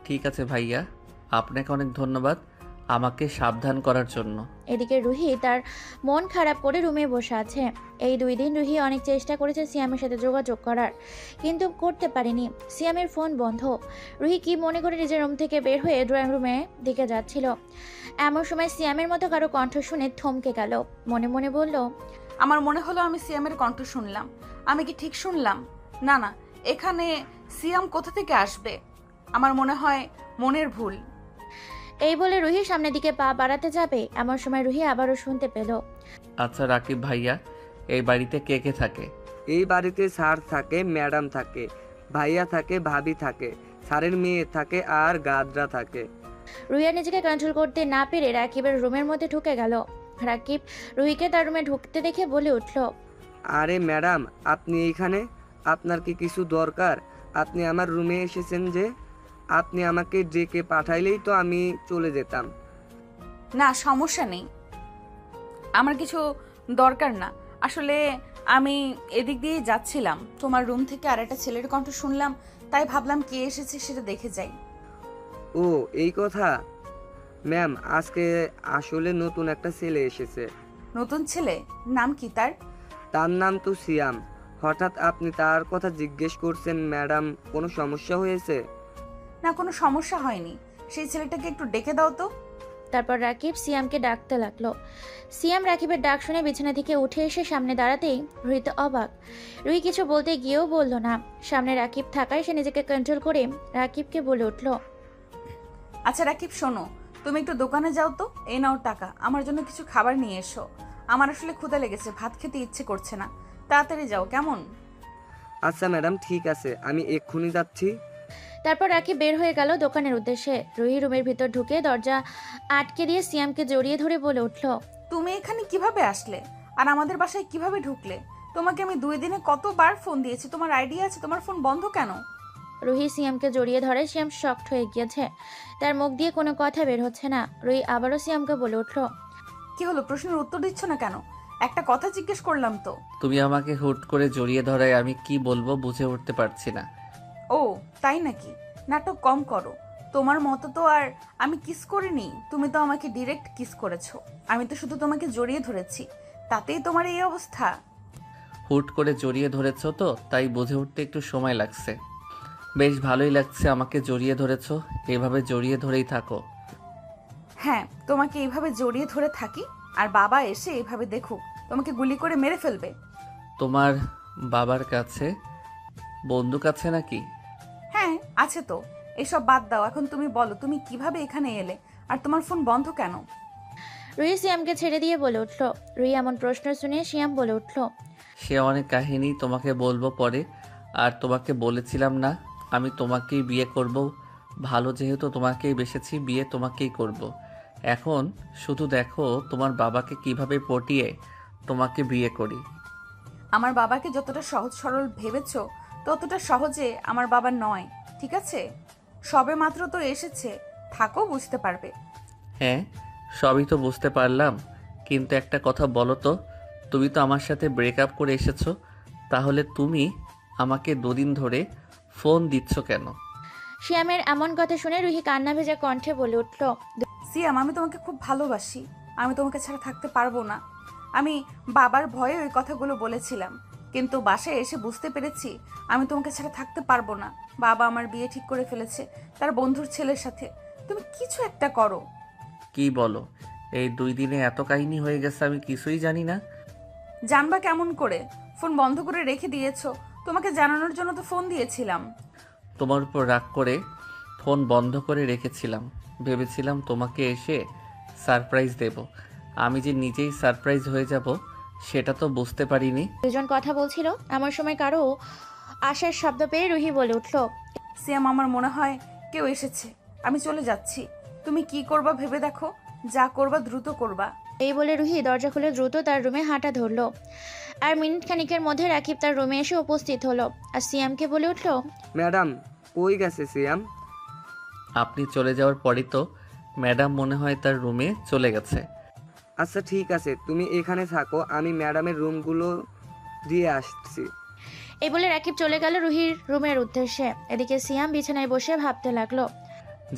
ঠিক আছে ভাইয়া, আপনাকে অনেক ধন্যবাদ আমাকে সাবধান করার জন্য।
এদিকে রুহি তার মন খারাপ করে রুমে বসে আছে। এই 2 দিন রুহি অনেক চেষ্টা করেছে সিয়ামের সাথে যোগাযোগ করার, কিন্তু করতে পারেনি। সিয়ামের ফোন বন্ধ। রুহি কি মনে করে নিজের রুম থেকে বের হয়ে ড্রয়িং রুমে দিকে যাচ্ছিল, এমন সময় সিয়ামের মতো কারো কণ্ঠ শুনে থমকে গেল। মনে মনে বলল,
আমার মনে হলো আমি সিয়ামের কণ্ঠ শুনলাম। আমি কি ঠিক শুনলাম? না না, এখানে সিয়াম কোথা থেকে আসবে? আমার মনে হয় মনের ভুল।
এই বলে রুহি সামনের দিকে পা বাড়াতে যাবে, এমন সময় রুহি আবারও শুনতে পেল,
আচ্ছা রাকিব ভাইয়া, এই বাড়িতে কে কে থাকে?
এই বাড়িতে স্যার থাকে, ম্যাডাম থাকে, ভাইয়া থাকে, ভাবি থাকে, স্যারের মেয়ে থাকে আর গাদরা থাকে।
রুহি আর নিজেকে কন্ট্রোল করতে না পেরে রাকিবের রুমের মধ্যে ঢুকে গেল। রাকিব রুহিকে তার রুমে ঢুকতে দেখে বলে উঠল,
আরে ম্যাডাম, আপনি এইখানে? আপনার কি কিছু দরকার? আপনি আমার রুমে এসেছেন যে? আপনি আমাকে ডেকে পাঠাইলেই তো আমি চলে যেতাম।
না, সমস্যা নেই, আমার কিছু দরকার না। আসলে আমি এদিক দিয়ে যাচ্ছিলাম, তোমার রুম থেকে আর একটা ছেলের কণ্ঠ শুনলাম, তাই ভাবলাম কে এসেছে সেটা দেখে যাই।
ও এই কথা। ম্যাম, আজকে আসলে নতুন একটা ছেলে এসেছে।
নতুন ছেলে? নাম কি তার?
তার নাম তো সিয়াম। হঠাৎ আপনি তার কথা জিজ্ঞেস করছেন ম্যাডাম, কোনো সমস্যা হয়েছে?
না, কোনো সমস্যা হয়নি। সেই ছেলেটাকে একটু ডেকে দাও তো।
তারপর রাকিব সিয়ামকে ডাকতে লাগলো। সিয়াম রাকিবের ডাক শুনে বিছানা থেকে উঠে এসে সামনে দাঁড়াতেই রুহি তো অবাক। রুহি কিছু বলতে গিয়েও বলল না। সামনে রাকিব থাকায় সে নিজেকে কন্ট্রোল করে রাকিবকে বলে উঠল,
আচ্ছা রাকিব, শোনো, তুমি একটু দোকানে যাও তো, এই নাও টাকা, আমার জন্য কিছু খাবার নিয়ে এসো। আমার আসলে ক্ষুধা লেগেছে, ভাত খেতে ইচ্ছে করছে না, তাড়াতাড়ি যাও কেমন?
আচ্ছা ম্যাডাম, ঠিক আছে, আমি এক্ষুনি যাচ্ছি।
তারপর রাকিব বের হয়ে গেল দোকানের উদ্দেশ্যে। রুহি রুমের ভিতর ঢুকে দরজা আটকে দিয়ে সিয়ামকে জড়িয়ে ধরে বলে উঠল,
তুমি এখানে কিভাবে আসলে আর আমাদের বাসায় কিভাবে ঢুকলে? তোমাকে আমি 2 দিনে কতবার ফোন দিয়েছি, তোমার আইডিয়া আছে তোমার ফোন বন্ধ কেন?
রুহি সিয়ামকে জড়িয়ে ধরে। সিয়াম শকড হয়ে গিয়েছে, তার মুখ দিয়ে কোনো কথা বের হচ্ছে না। রুহি আবারও সিয়ামকে বলে উঠল,
কি হলো, প্রশ্নের উত্তর দিচ্ছ না কেন? একটা কথা জিজ্ঞেস করলাম তো।
তুমি আমাকে হুট করে জড়িয়ে ধরায় আমি কি বলবো বুঝে উঠতে পারছি না।
ও তাই নাকি? নাটক কম করো। তোমার মতো তো আর আমি কিস করিনি, তুমি তো আমাকে ডিরেক্ট কিস করেছো। আমি তো শুধু তোমাকে জড়িয়ে ধরেছি, তাতেই তোমার এই অবস্থা?
হুট করে জড়িয়ে ধরেছো তো, তাই বুঝে উঠতে একটু সময় লাগছে। বেশ ভালোই লাগছে আমাকে জড়িয়ে ধরেছো, এভাবে জড়িয়ে ধরেই থাকো।
হ্যাঁ, তোমাকে এইভাবে জড়িয়ে ধরে থাকি, আর বাবা এসে এইভাবে দেখুক, তোমাকে গুলি করে মেরে ফেলবে।
তোমার বাবার কাছে বন্দুক আছে নাকি?
হ্যাঁ আছে তো। এসব বাদ দাও, এখন তুমি বলো তুমি কিভাবে এখানে এলে, আর তোমার ফোন বন্ধ কেন?
রুহি সিয়ামকে ছেড়ে দিয়ে বলে উঠল। রুহি এমন প্রশ্ন শুনে সিয়াম বলে উঠল,
সে অনেক কাহিনী তোমাকে বলবো পরে। আর তোমাকে বলেছিলাম না আমি তোমাকেই বিয়ে করব, ভালো যেহেতু তোমাকেই বেসেছি, বিয়ে তোমাকেই করব। এখন শুধু দেখো তোমার বাবাকে কিভাবে পটিয়ে তোমাকে বিয়ে করি।
আমার বাবাকে যতটা সহজ সরল ভেবেছো, ততটা সহজে আমার বাবা নয়, ঠিক আছে? সবে মাত্র তো এসেছে, থাকো, বুঝতে পারবে।
হ্যাঁ, সবই তো বুঝতে পারলাম, কিন্তু একটা কথা বলো তো, তুমি তো আমার সাথে ব্রেকআপ করে এসেছো, তাহলে তুমি আমাকে 2 দিন ধরে ফোন দিচ্ছ কেন?
সিয়ামের এমন কথা শুনে রুহি কান্না ভেজা কণ্ঠে বলে উঠল,
সিয়াম, আমি তোমাকে খুব ভালোবাসি, আমি তোমাকে ছাড়া থাকতে পারবো না। আমি বাবার ভয়ে ওই কথাগুলো বলেছিলাম, কিন্তু বাসায় এসে বুঝতে পেরেছি আমি তোমাকে ছাড়া থাকতে পারবো না। বাবা আমার বিয়ে ঠিক করে ফেলেছে তার বন্ধুর ছেলের সাথে। তুমি কিছু একটা করো।
কি বলো? এই 2 দিনে এত কাহিনী হয়ে গেছে, আমি কিছুই জানি না।
জানবা কেমন করে? ফোন বন্ধ করে রেখে দিয়েছো, তোমাকে জানানোর জন্য তো ফোন দিয়েছিলাম।
তোমার উপর রাগ করে ফোন বন্ধ করে রেখেছিলাম, ভেবেছিলাম তোমাকে এসে সারপ্রাইজ দেব। আমি যে নিজেই সারপ্রাইজ হয়ে যাব সেটা তো বুঝতে পারিনি।
দুজন কথা বলছিল, এমন সময় কারো আশার শব্দ পেয়ে রুহি বলে উঠল,
সিয়াম, আমার মনে হয় কেউ এসেছে, আমি চলে যাচ্ছি। তুমি কি করবা ভেবে দেখো, যা করবা দ্রুত করবা।
এই বলে রুহি দরজা খুলে দ্রুত তার রুমে হাঁটা ধরলো। আর মিনিট খানিকের মধ্যে রাকিব তার রুমে এসে উপস্থিত হলো আর সিয়ামকে বলে উঠল,
ম্যাডাম, কই গেছে সিয়াম?
আপনি চলে যাওয়ার পরই তো ম্যাডাম মনে হয় তার রুমে চলে গেছে।
আচ্ছা ঠিক আছে, তুমি এখানে থাকো, আমি ম্যাডামের রুমগুলো দিয়ে আসছি।
এই বলে রাকিব চলে গেল রুহির রুমের উদ্দেশ্যে। এদিকে সিয়াম বিছানায় বসে ভাবতে লাগলো,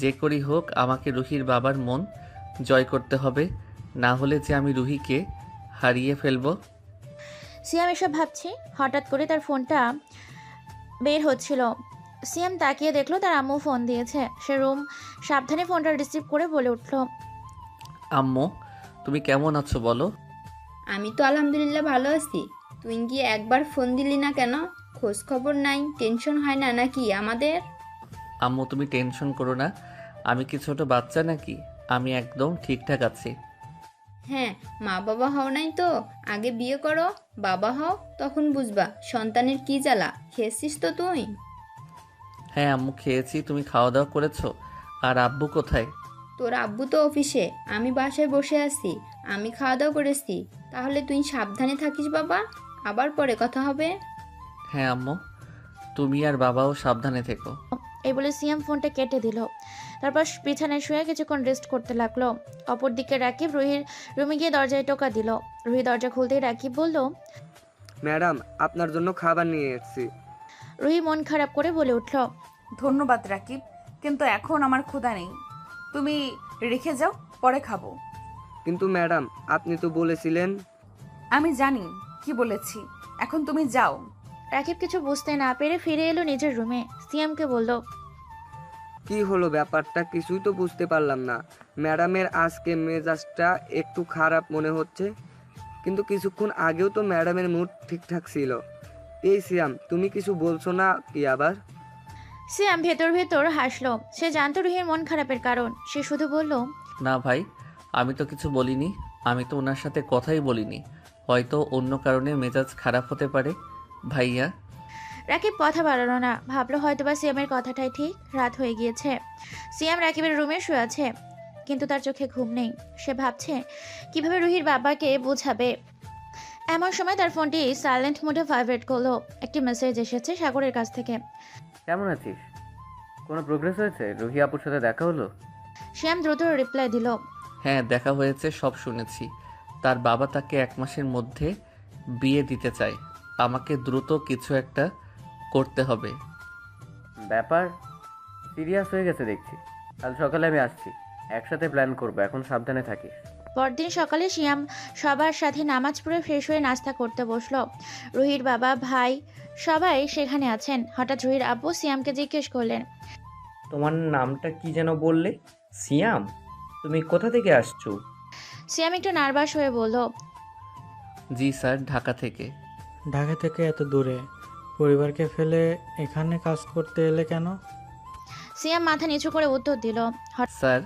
যে করি হোক আমাকে রুহির বাবার মন জয় করতে হবে, না হলে যে আমি রুহিকে হারিয়ে ফেলবো।
সিয়াম এসব ভাবছে, হঠাৎ করে তার ফোনটা বের হচ্ছিল। সিয়াম তাকিয়ে দেখলো তার আম্মু ফোন দিয়েছে। সে রুম সাবধানে ফোনটা রিসিভ করে বলে উঠল,
আম্মু, তুমি কেমন আছো বলো?
আমি তো আলহামদুলিল্লাহ ভালো আছি। তুই কি একবার ফোন দিলি না কেন? খোঁজ খবর নাই, টেনশন হয় না নাকি আমাদের?
আম্মু তুমি টেনশন করো না, আমি কি ছোট বাচ্চা নাকি? আমি একদম ঠিকঠাক আছি।
হ্যাঁ, মা বাবা হও নাই তো, আগে বিয়ে করো, বাবা হও, তখন বুঝবা সন্তানের কি জ্বালা। খেয়েছিস তো তুই?
হ্যাঁ আম্মু, খেয়েছি। তুমি খাওয়া দাওয়া করেছো? আর আব্বু কোথায়?
তোর আব্বু তো অফিসে, আমি বাসায় বসে আছি, আমি খাওয়া দাওয়া করেছি। তাহলে তুই সাবধানে থাকিস বাবা, আবার পরে কথা হবে।
হ্যাঁ আম্মু, তুমি আর বাবাও সাবধানে থেকো।
এই বলে সিয়াম ফোনটা কেটে দিল। তারপর বিছানায় শুয়ে কিছুক্ষণ রেস্ট করতে লাগলো। অপরদিকে রাকিব রুহির রুমে গিয়ে দরজায় টোকা দিল। রুহি দরজা খুলতেই রাকিব বলল,
ম্যাডাম আপনার জন্য খাবার নিয়ে এসেছি।
রুহি মন খারাপ করে বলে উঠল,
ধন্যবাদ রাকিব, কিন্তু এখন আমার ক্ষুধা নেই। তুমি রেখে যাও, পরে খাবো।
কিন্তু ম্যাডাম আপনি তো বলেছিলেন।
আমি জানি কি বলেছি, এখন তুমি যাও।
রাকিব কিছু বুঝতে না পেরে ফিরে এলো নিজের রুমে। সিয়ামকে বলল,
কি হলো ব্যাপারটা কিছুই তো বুঝতে পারলাম না। ম্যাডামের আজকে মেজাজটা একটু খারাপ মনে হচ্ছে, কিন্তু কিছুক্ষণ আগেও তো ম্যাডামের মুড ঠিকঠাক ছিল। এই সিয়াম, তুমি কিছু বলছো না কি আবার?
সিয়াম ভেতর ভেতর হাসলো। সে জানতো রুহির মন খারাপের কারণ। সে শুধু বলল,
না ভাই, আমি তো কিছু বলিনি। আমি তো ওনার সাথে কথাই বলিনি। হয়তো অন্য কারণে মেজাজ খারাপ হতে পারে ভাইয়া।
রাকিব কথা বাড়ালো না, ভাবলো হয়তোবা সিয়ামের কথাটাই ঠিক। রাত হয়ে গিয়েছে। সিয়াম রাকিবের রুমে শুয়ে আছে, কিন্তু তার চোখে ঘুম নেই। সে ভাবছে কিভাবে রুহির বাবাকে বোঝাবে। এমন সময় তার ফোনটি সাইলেন্ট মোডে ভাইব্রেট করলো। একটি মেসেজ এসেছে সাগরের কাছ থেকে।
কেমন আছিস? কোনো প্রোগ্রেস হয়েছে? রুহি আপুর সাথে দেখা হলো?
সিয়াম দ্রুত রিপ্লাই দিল,
হ্যাঁ দেখা হয়েছে, সব শুনেছি। তার বাবা তাকে 1 মাসের মধ্যে বিয়ে দিতে চায়। আমাকে দ্রুত কিছু একটা করতে হবে।
ব্যাপার সিরিয়াস হয়ে গেছে দেখছি। কাল সকালে আমি আসছি, একসাথে প্ল্যান করবো। এখন সাবধানে থাকিস।
পরদিন সকালে সিয়াম সবার সাথে নামাজ পড়ে ফ্রেশ হয়ে নাস্তা করতে বসলো। রুহির বাবা, ভাই সবাই সেখানে আছেন। হঠাৎ রুহির আব্বু সিয়ামকে জিজ্ঞেস করলেন,
তোমার নামটা কি যেন বললে? সিয়াম, তুমি কোথা থেকে আসছো?
সিয়াম একটু নার্ভাস হয়ে বলল,
জি স্যার, ঢাকা থেকে।
ঢাকা থেকে এত দূরে পরিবারকে ফেলে এখানে কাজ করতে এলে কেন?
সিয়াম মাথা নিচু করে উত্তর দিল,
স্যার,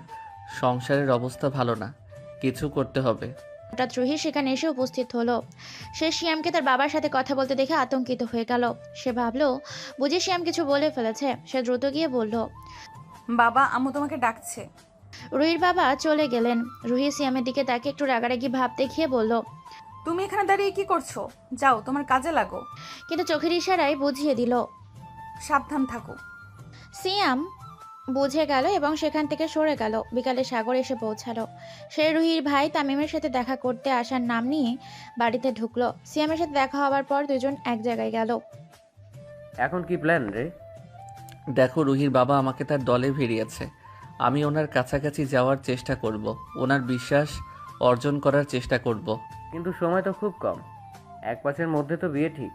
সংসারের অবস্থা ভালো না, কিছু করতে হবে।
হঠাৎ রুহি সেখানে এসে উপস্থিত হলো। সে সিয়ামকে তার বাবার সাথে কথা বলতে দেখে আতঙ্কিত হয়ে গেল। সে ভাবলো বুঝি সিয়াম কিছু বলে ফেলেছে। সে দ্রুত গিয়ে বলল,
বাবা, আম্মু তোমাকে ডাকছে।
রুহির বাবা চলে গেলেন। রুহি সিয়ামের দিকে তাকে একটু রাগারাগি ভাব দেখিয়ে বলল,
তুমি এখানে দাঁড়িয়ে কি করছো? যাও, তোমার কাজে লাগো।
কিন্তু চোখের ইশারায় বুঝিয়ে দিল।
সাবধান থাকো।
সিয়াম বুঝে গেল এবং সেখান থেকে সরে গেল। বিকালে সাগর এসে পৌঁছালো। সে রুহির ভাই তামিমের সাথে দেখা করতে আসার নাম নিয়ে বাড়িতে ঢুকলো। সিয়ামের সাথে দেখা হওয়ার পর দুজন এক জায়গায় গেল।
এখন কি প্ল্যান রে?
দেখো, রুহির বাবা আমাকে তার দলে ভিড়িয়েছে। আমি ওনার কাছাকাছি যাওয়ার চেষ্টা করব, ওনার বিশ্বাস অর্জন করার চেষ্টা করব।
কিন্তু সময় তো খুব কম, 1 মাসের মধ্যে তো বিয়ে ঠিক।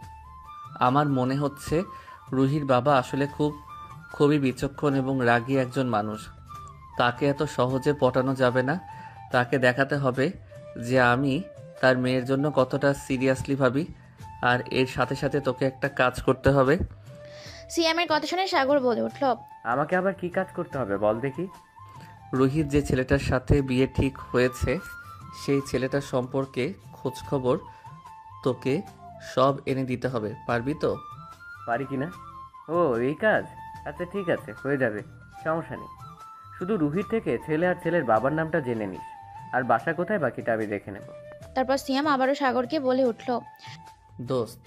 আমার মনে হচ্ছে রুহির বাবা আসলে খুবই বিচক্ষণ এবং রাগী একজন মানুষ। তাকে এত সহজে পটানো যাবে না। তাকে দেখাতে হবে যে আমি তার মেয়ের জন্য কতটা সিরিয়াসলি ভাবি। আর এর সাথে সাথে তোকে একটা কাজ করতে হবে।
সিয়ামের কথা শুনে সাগর বলে উঠল,
আমাকে আবার কি কাজ করতে হবে বল দেখি।
রুহির যে ছেলেটার সাথে বিয়ে ঠিক হয়েছে সেই ছেলেটার সম্পর্কে খোঁজখবর তোকে সব এনে দিতে হবে। পারবি তো?
পারি কি না? ও এই কাজ, আচ্ছা ঠিক আছে, হয়ে যাবে, সমস্যা নেই। শুধু রুহির থেকে ছেলে আর ছেলের বাবার নামটা জেনে নিস, আর বাসা কোথায় বাকিটা আমি দেখে নেব।
তারপর সিয়াম আবারও সাগরকে বলে উঠল,
দোস্ত,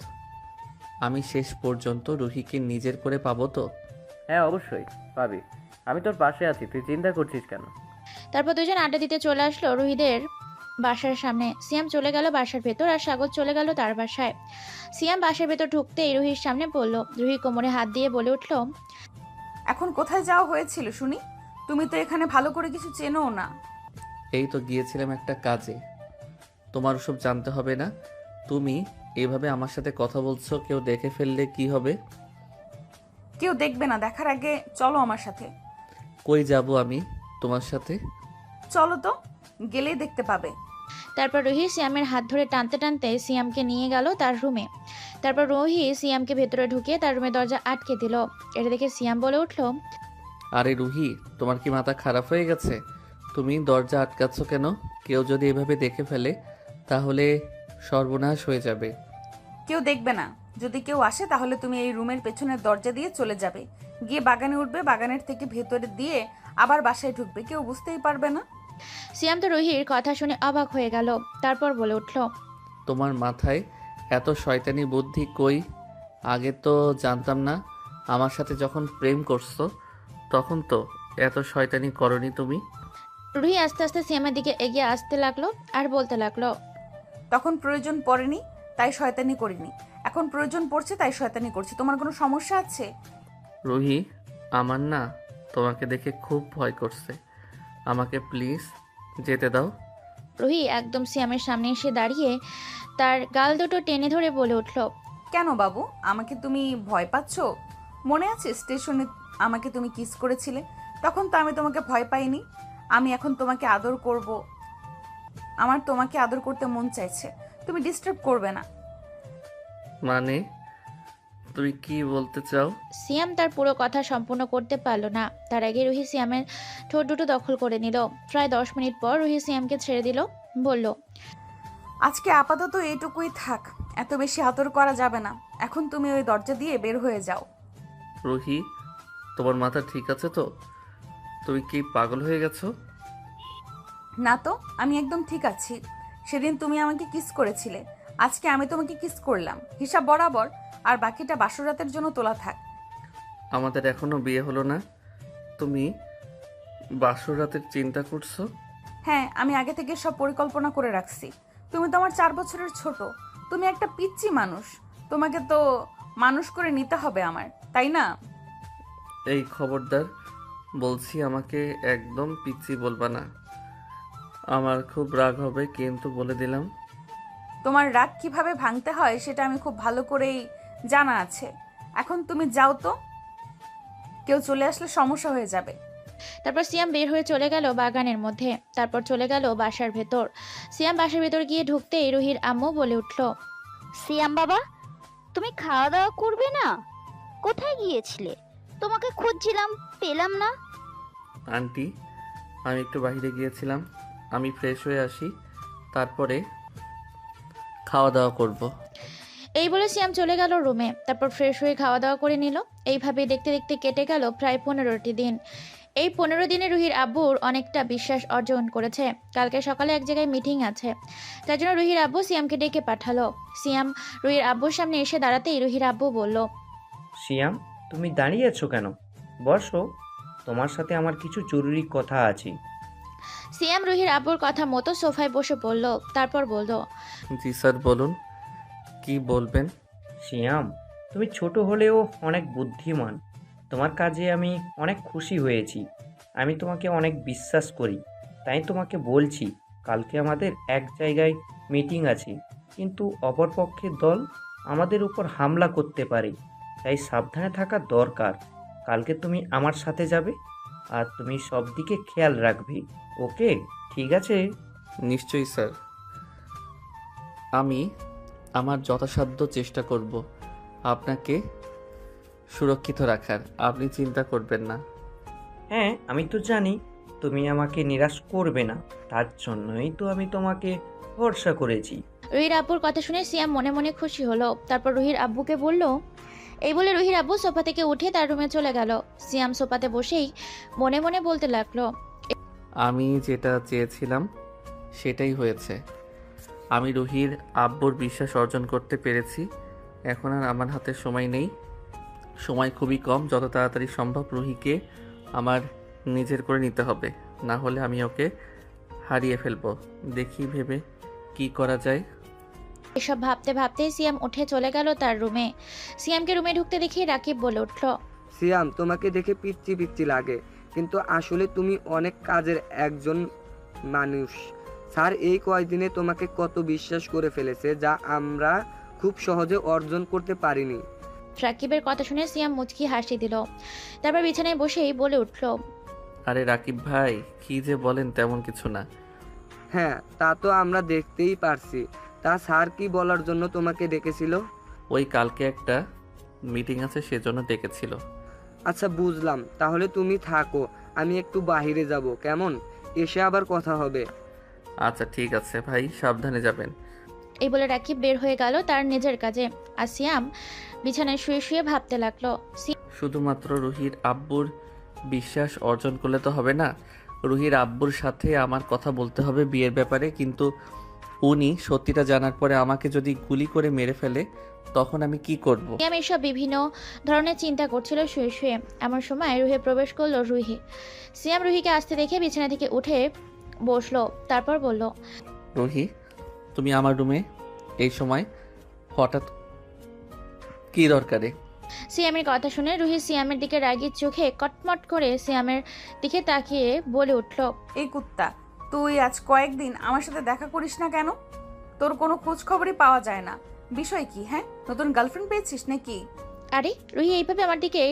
আমি শেষ পর্যন্ত রুহিকে নিজের করে পাবো তো?
হ্যাঁ অবশ্যই পাবি, আমি তোর পাশে আছি, তুই চিন্তা করছিস কেন?
তারপর দুজন আড্ডা দিতে চলে আসলো রুহিদের বাসার সামনে। সিয়াম চলে গেল বাসার ভেতর আর সাগর চলে গেল তার বাসায়। সিয়াম বাসার ভেতর ঢুকতেই রুহির সামনে পড়ল। রুহি কোমরে হাত দিয়ে বলে উঠল,
এখন কোথায় যাওয়া হয়েছিল শুনি? তুমি তো এখানে ভালো করে কিছু চেনোও না।
এই তো গিয়েছিলাম একটা কাজে। তোমার ওসব জানতে হবে না। তুমি এইভাবে আমার সাথে কথা বলছো, কেউ দেখে ফেললে কি হবে?
কেউ দেখবে না, দেখার আগে চলো আমার সাথে।
কই যাব আমি তোমার সাথে?
চলো তো, গেলেই দেখতে পাবে।
তারপর রুহি সিয়ামের হাত ধরে টানতে টানতে সিয়ামকে নিয়ে গেল তার রুমে। তারপর রুহি সিয়ামকে ভেতরে ঢুকিয়ে তার রুমে দরজা আটকে দিল। এটা দেখে সিয়াম বলে উঠল,
আরে রুহি, তোমার কি মাথা খারাপ হয়ে গেছে? তুমি দরজা আটকাচ্ছ কেন? কেউ যদি এভাবে দেখে ফেলে তাহলে সর্বনাশ হয়ে যাবে।
কেউ দেখবে না। যদি কেউ আসে তাহলে তুমি এই রুমের পেছনের দরজা দিয়ে চলে যাবে, গিয়ে বাগানে উঠবে, বাগানের থেকে ভেতরে দিয়ে আবার বাসায় ঢুকবে, কেউ বুঝতেই পারবে না।
সিয়াম তো রুহির কথা শুনে অবাক হয়ে গেল। তারপর বলে উঠল,
তোমার মাথায় এত শয়তানি বুদ্ধি কই? আগে তো জানতাম না। আমার সাথে যখন প্রেম করছো তখন তো এত শয়তানি করনি তুমি।
রুহি আস্তে আস্তে সিয়ামের দিকে এগিয়ে আসতে লাগলো আর বলতে লাগলো,
তখন প্রয়োজন পড়েনি তাই শয়তানি করিনি, এখন প্রয়োজন পড়ছে তাই শয়তানি করছি। তোমার কোনো সমস্যা আছে?
রুহি, আমার না তোমাকে দেখে খুব ভয় করছে, আমাকে প্লিজ যেতে দাও।
রুহি একদম সিয়ামের সামনে এসে দাঁড়িয়ে তার গাল দুটো টেনে ধরে বলে উঠল,
কেন বাবু, আমাকে তুমি ভয় পাচ্ছ? মনে আছে স্টেশনে আমাকে তুমি কিস করেছিলে? তখন তো আমি তোমাকে ভয় পাইনি। আমি এখন তোমাকে আদর করব, আমার তোমাকে আদর করতে মন চাইছে, তুমি ডিস্টার্ব করবে না।
মানে তুমি কি বলতে চাও?
সিয়াম তার পুরো কথা সম্পূর্ণ করতে পারল না। তার আগে রুহি সিয়ামের ঠোঁট দুটো দখল করে নিল। প্রায় 10 মিনিট পর রুহি সিয়ামকে ছেড়ে দিল, বলল,
আজকে আপাতত এইটুকুই থাক, এত বেশি আদর করা যাবে না। এখন তুমি ওই দরজা দিয়ে বের হয়ে যাও।
রুহি, তোমার মাথা ঠিক আছে তো? তুমি কি পাগল হয়ে গেছো?
না তো, আমি একদম ঠিক আছি। সেদিন তুমি আমাকে কিস করেছিলে, আজকে আমি তোমাকে কিস করলাম, হিসাব বরাবর। আর বাকিটা বাসরাতের জন্য তোলা থাক।
আমাদের এখনো বিয়ে হলো না, তুমি বাসর রাতের চিন্তা করছো?
হ্যাঁ, আমি আগে থেকে সব পরিকল্পনা করে রাখছি। তুমি তো আমার 4 বছরের ছোট, তুমি একটা পিচ্চি মানুষ, তোমাকে তো মানুষ করে নিতে হবে আমার, তাই না?
এই খবরদার বলছি, আমাকে একদম পিচ্চি বলবা না, আমার খুব রাগ হবে কিন্তু বলে দিলাম।
তোমার রাগ কিভাবে ভাঙতে হয় সেটা আমি খুব ভালো করেই জানা আছে। এখন তুমি যাও তো, কেউ চলে আসলে সমস্যা হয়ে যাবে।
তারপর সিয়াম বের হয়ে চলে গেল বাগানের মধ্যে। তারপর চলে গেল বাসার ভেতর। সিয়াম বাসার ভেতর গিয়ে ঢুকতেই রুহির আম্মু বলে উঠল,
সিয়াম বাবা, তুমি খাওয়া দাওয়া করবে না? কোথায় গিয়েছিলে? তোমাকে খুঁজছিলাম, পেলাম না।
আন্টি, আমি একটু বাইরে গিয়েছিলাম, আমি ফ্রেশ হয়ে আসি, তারপরে খাওয়া দাওয়া করব।
এই বলে সিয়াম চলে গেল রুমে। তারপর ফ্রেশ হয়ে খাওয়া দাওয়া করে নিল। এইভাবে দেখতে দেখতে কেটে গেল প্রায় 15টি দিন। এই 15 দিনে রুহির আব্বুর অনেকটা বিশ্বাস অর্জন করেছে। কালকে সকালে এক জায়গায় মিটিং আছে, তার জন্য রুহির আব্বু সিয়ামকে ডেকে পাঠালো। সিয়াম রুহির আব্বুর সামনে এসে দাঁড়াতেই রুহির আব্বু বলল,
সিয়াম, তুমি দাঁড়িয়ে আছো কেন? বসো, তোমার সাথে আমার কিছু জরুরি কথা আছে।
সিয়াম রুহির আব্বুর কথা মতো সোফায় বসে পড়ল। তারপর বলল,
জি স্যার, বলুন, কি বলবেন?
সিয়াম, তুমি ছোট হলেও অনেক বুদ্ধিমান। তোমার কাজে আমি অনেক খুশি হয়েছি। আমি তোমাকে অনেক বিশ্বাস করি, তাই তোমাকে বলছি, কালকে আমাদের এক জায়গায় মিটিং আছে, কিন্তু অপরপক্ষের দল আমাদের উপর হামলা করতে পারে, তাই সাবধানে থাকা দরকার। কালকে তুমি আমার সাথে যাবে আর তুমি সব দিকে খেয়াল রাখবে, ওকে? ঠিক আছে?
নিশ্চয়ই স্যার, আমি আমার যথাসাধ্য চেষ্টা করব আপনাকে সুরক্ষিত রাখার, আপনি চিন্তা করবেন না।
হ্যাঁ, আমি তো জানি তুমি আমাকে নিরাশ করবে না, তার জন্যই তো আমি তোমাকে ভরসা করেছি।
রুহির আব্বুর কথা শুনে সিয়াম মনে মনে খুশি হলো। তারপর রুহির আব্বুকে বলল, এই বলে রুহির আব্বু সোফা থেকে উঠে তার রুমে চলে গেল। সিয়াম সোফাতে বসেই মনে মনে বলতে লাগলো,
আমি যেটা চেয়েছিলাম সেটাই হয়েছে। আমি রুহির আব্বুর বিশ্বাস অর্জন করতে পেরেছি। এখন আর আমার হাতে সময় নেই, সময় খুবই কম। যত তাড়াতাড়ি সম্ভব রুহিকে আমার নিজের করে নিতে হবে, না হলে আমি ওকে হারিয়ে ফেলবো। দেখি ভেবে কি করা যায়।
এসব ভাবতে ভাবতে সিয়াম উঠে চলে গেল তার রুমে। সিয়ামকে রুমে ঢুকতে দেখে রাকিব বলে উঠল,
সিয়াম, তোমাকে দেখে পিচ্চি পিচ্চি লাগে, কিন্তু আসলে তুমি অনেক কাজের একজন মানুষ। স্যার এই কয়দিনে তোমাকে কত বিশ্বাস করে ফেলেছে, যা আমরা খুব সহজে অর্জন করতে পারিনি।
রাকিবের কথা শুনে সিয়াম মুচকি হাসি দিল। তারপর বিছানায় বসেই বলে উঠল,
আরে রাকিব ভাই, কি যে বলেন তেমন কিছু না।
হ্যাঁ, তা তো আমরা দেখতেই পারছি। তা স্যার কি বলার জন্য তোমাকে ডেকেছিল?
ওই কালকে একটা মিটিং আছে সেজন্য ডেকেছিল।
আচ্ছা, বুঝলাম। তাহলে তুমি থাকো, আমি একটু বাইরে যাব, কেমন? এসে আবার কথা হবে।
আচ্ছা ঠিক আছে ভাই, সাবধানে যাবেন।
এই বলে রাকিব বের হয়ে গেল তার নিজের কাজে। আর সিয়াম বিছানায় শুয়ে শুয়ে ভাবতে লাগলো,
শুধুমাত্র রুহির আব্বুর বিশ্বাস অর্জন করলে তো হবে না। রুহির আব্বুর সাথে আমার কথা বলতে হবে বিয়ের ব্যাপারে, কিন্তু উনি সত্যিটা জানার পরে আমাকে যদি গুলি করে মেরে ফেলে তখন আমি কি করব?
সিয়াম এসব বিভিন্ন ধরনের চিন্তা করছিল শুয়ে শুয়ে। এমন সময় রুহে প্রবেশ করলো রুহি। সিয়াম রুহিকে আসতে দেখে বিছানা থেকে উঠে বসলো, তারপর বলল,
রুহি, তুমি আমার রুমে এই সময় হঠাৎ কি দরকারে?
সিয়ামের কথা শুনে রুহি সিয়ামের দিকে রাগির চোখে কটমট করে সিয়ামের দিকে তাকিয়ে বলে উঠল,
এই কুত্তা, তুই আজ কয়েকদিন আমার সাথে দেখা করিস না কেন? তোর কোনো খোঁজ খবরই পাওয়া যায় না। বিষয় কি? হ্যাঁ, নতুন গার্লফ্রেন্ড পেয়েছিস নাকি?
আরে রুহি, এইভাবে আমার দিকে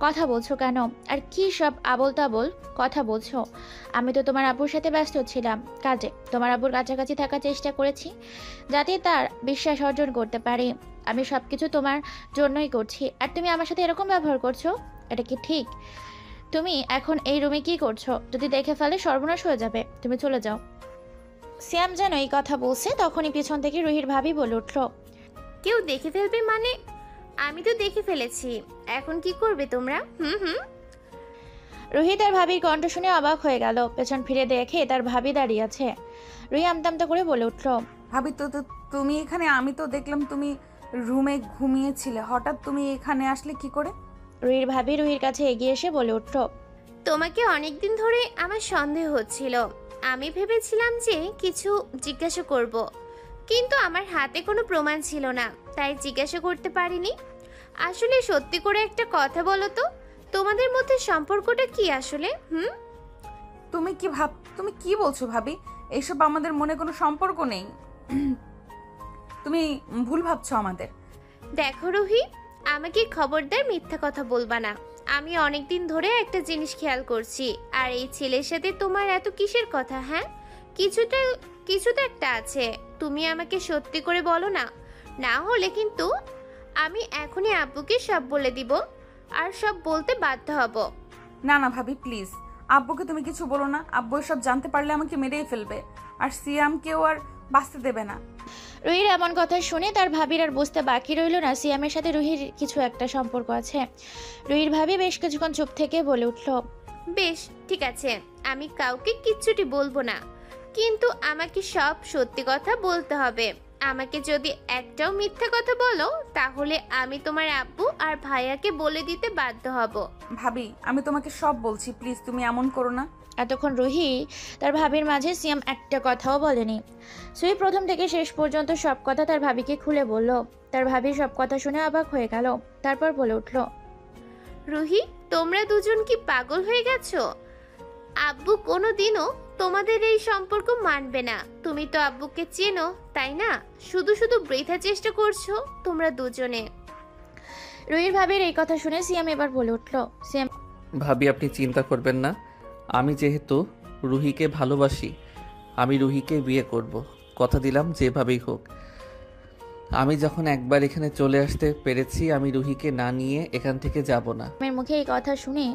কথা বলছো কেন? আর কি সব আবোল তাবোল কথা বলছো? আমি তো তোমার আব্বুর সাথে ব্যস্ত ছিলাম কাজে। তোমার আব্বুর কাছাকাছি থাকার চেষ্টা করেছি যাতে তার বিশ্বাস অর্জন করতে পারি। আমি সবকিছু তোমার জন্যই করছি, আর তুমি আমার সাথে এরকম ব্যবহার করছো? এটা কি ঠিক? তুমি এখন এই রুমে কি করছো? যদি দেখে ফেলে সর্বনাশ হয়ে যাবে। তুমি চলে যাও। সিয়াম যেন এই কথা বলছে তখনই পিছন থেকে রুহির ভাবি বলে উঠল,
কেউ দেখে ফেলবে মানে? আমি তো দেখে ফেলেছি, এখন কি করবে তোমরা?
রুহি তার ভাবির কণ্ঠ শুনে অবাক হয়ে গেল। পেছন ফিরে দেখে তার ভাবি দাঁড়িয়ে আছে। রুহি আমতামতা করে বলে উঠল,
ভাবি তো তো তুমি এখানে? আমি তো দেখলাম তুমি রুমে ঘুমিয়েছিলে, হঠাৎ তুমি এখানে আসলে কি করে?
রুহির ভাবি রুহির কাছে এগিয়ে এসে বলে উঠল,
তোমাকে অনেকদিন ধরে আমার সন্দেহ হচ্ছিল। আমি ভেবেছিলাম যে কিছু জিজ্ঞাসা করব, কিন্তু আমার হাতে কোনো প্রমাণ ছিল না, তাই জিজ্ঞাসা করতে পারিনি। আসলে সত্যি করে একটা কথা বলো তো, তোমাদের মধ্যে সম্পর্কটা কি আসলে?
তুমি কি বলছো ভাবি? এইসব আমাদের মনে কোনো সম্পর্ক নেই। তুমি ভুল ভাবছো আমাদের।
দেখো রুহি, আমাকে খবরদার মিথ্যা কথা বলবা না। আমি অনেকদিন ধরে একটা জিনিস খেয়াল করছি, আর এই ছেলের সাথে তোমার এত কিসের কথা? হ্যাঁ, কিছু তো একটা আছে। তুমি আমাকে সত্যি করে বলো না, না হলে কিন্তু আমি এখনই আব্বুকে সব বলে দিব, আর সব বলতে বাধ্য হব।
না না ভাবি, প্লিজ আব্বুকে তুমি কিছু বলো না। আব্বু সব জানতে পারলে আমাকে মেরেই ফেলবে, আর সিয়ামকেও আর বাঁচতে দেবে না।
রুহির এমন কথা শুনে তার ভাবির আর বুঝতে বাকি রইল না সিয়ামের সাথে রুহির কিছু একটা সম্পর্ক আছে। রুহির ভাবি বেশ কিছুক্ষণ চুপ থেকে বলে উঠল,
বেশ ঠিক আছে, আমি কাউকে কিচ্ছুটি বলবো না, কিন্তু আমাকে সব সত্যি কথা বলতে হবে। আমাকে যদি একটাও মিথ্যা কথা বলো তাহলে আমি তোমার আব্বু আর ভাইয়াকে বলে দিতে বাধ্য হব।
ভাবি, আমি তোমাকে সব বলছি, প্লিজ তুমি এমন করো না।
এতক্ষণ রুহি তার ভাবির মাঝে সিয়াম একটা কথাও বলেনি। সুই প্রথম থেকে শেষ পর্যন্ত সব কথা তার ভাবিকে খুলে বলল। তার ভাবি সব কথা শুনে অবাক হয়ে গেল, তারপর বলে উঠল,
রুহি, তোমরা দুজন কি পাগল হয়ে গেছো? আব্বু কোনোদিনও তোমাদের এই সম্পর্ক মানবে না। তুমি তো আব্বুকে চেনো, তাই না? শুধু শুধু বৃথা চেষ্টা করছো তোমরা দুজনে।
রুহির ভাবির এই কথা শুনে সিয়াম এবার বলে উঠল, সিয়াম,
ভাবি আপনি চিন্তা করবেন না, আমি যেহেতু রুহিকে ভালোবাসি, আমি রুহিকে বিয়ে করব। কথা দিলাম যেভাবেই হোক। আমি যখন একবার এখানে চলে আসতে পেরেছি, আমি রুহিকে না নিয়ে এখান থেকে যাব না।
সিয়ামের মুখে এই কথা শুনে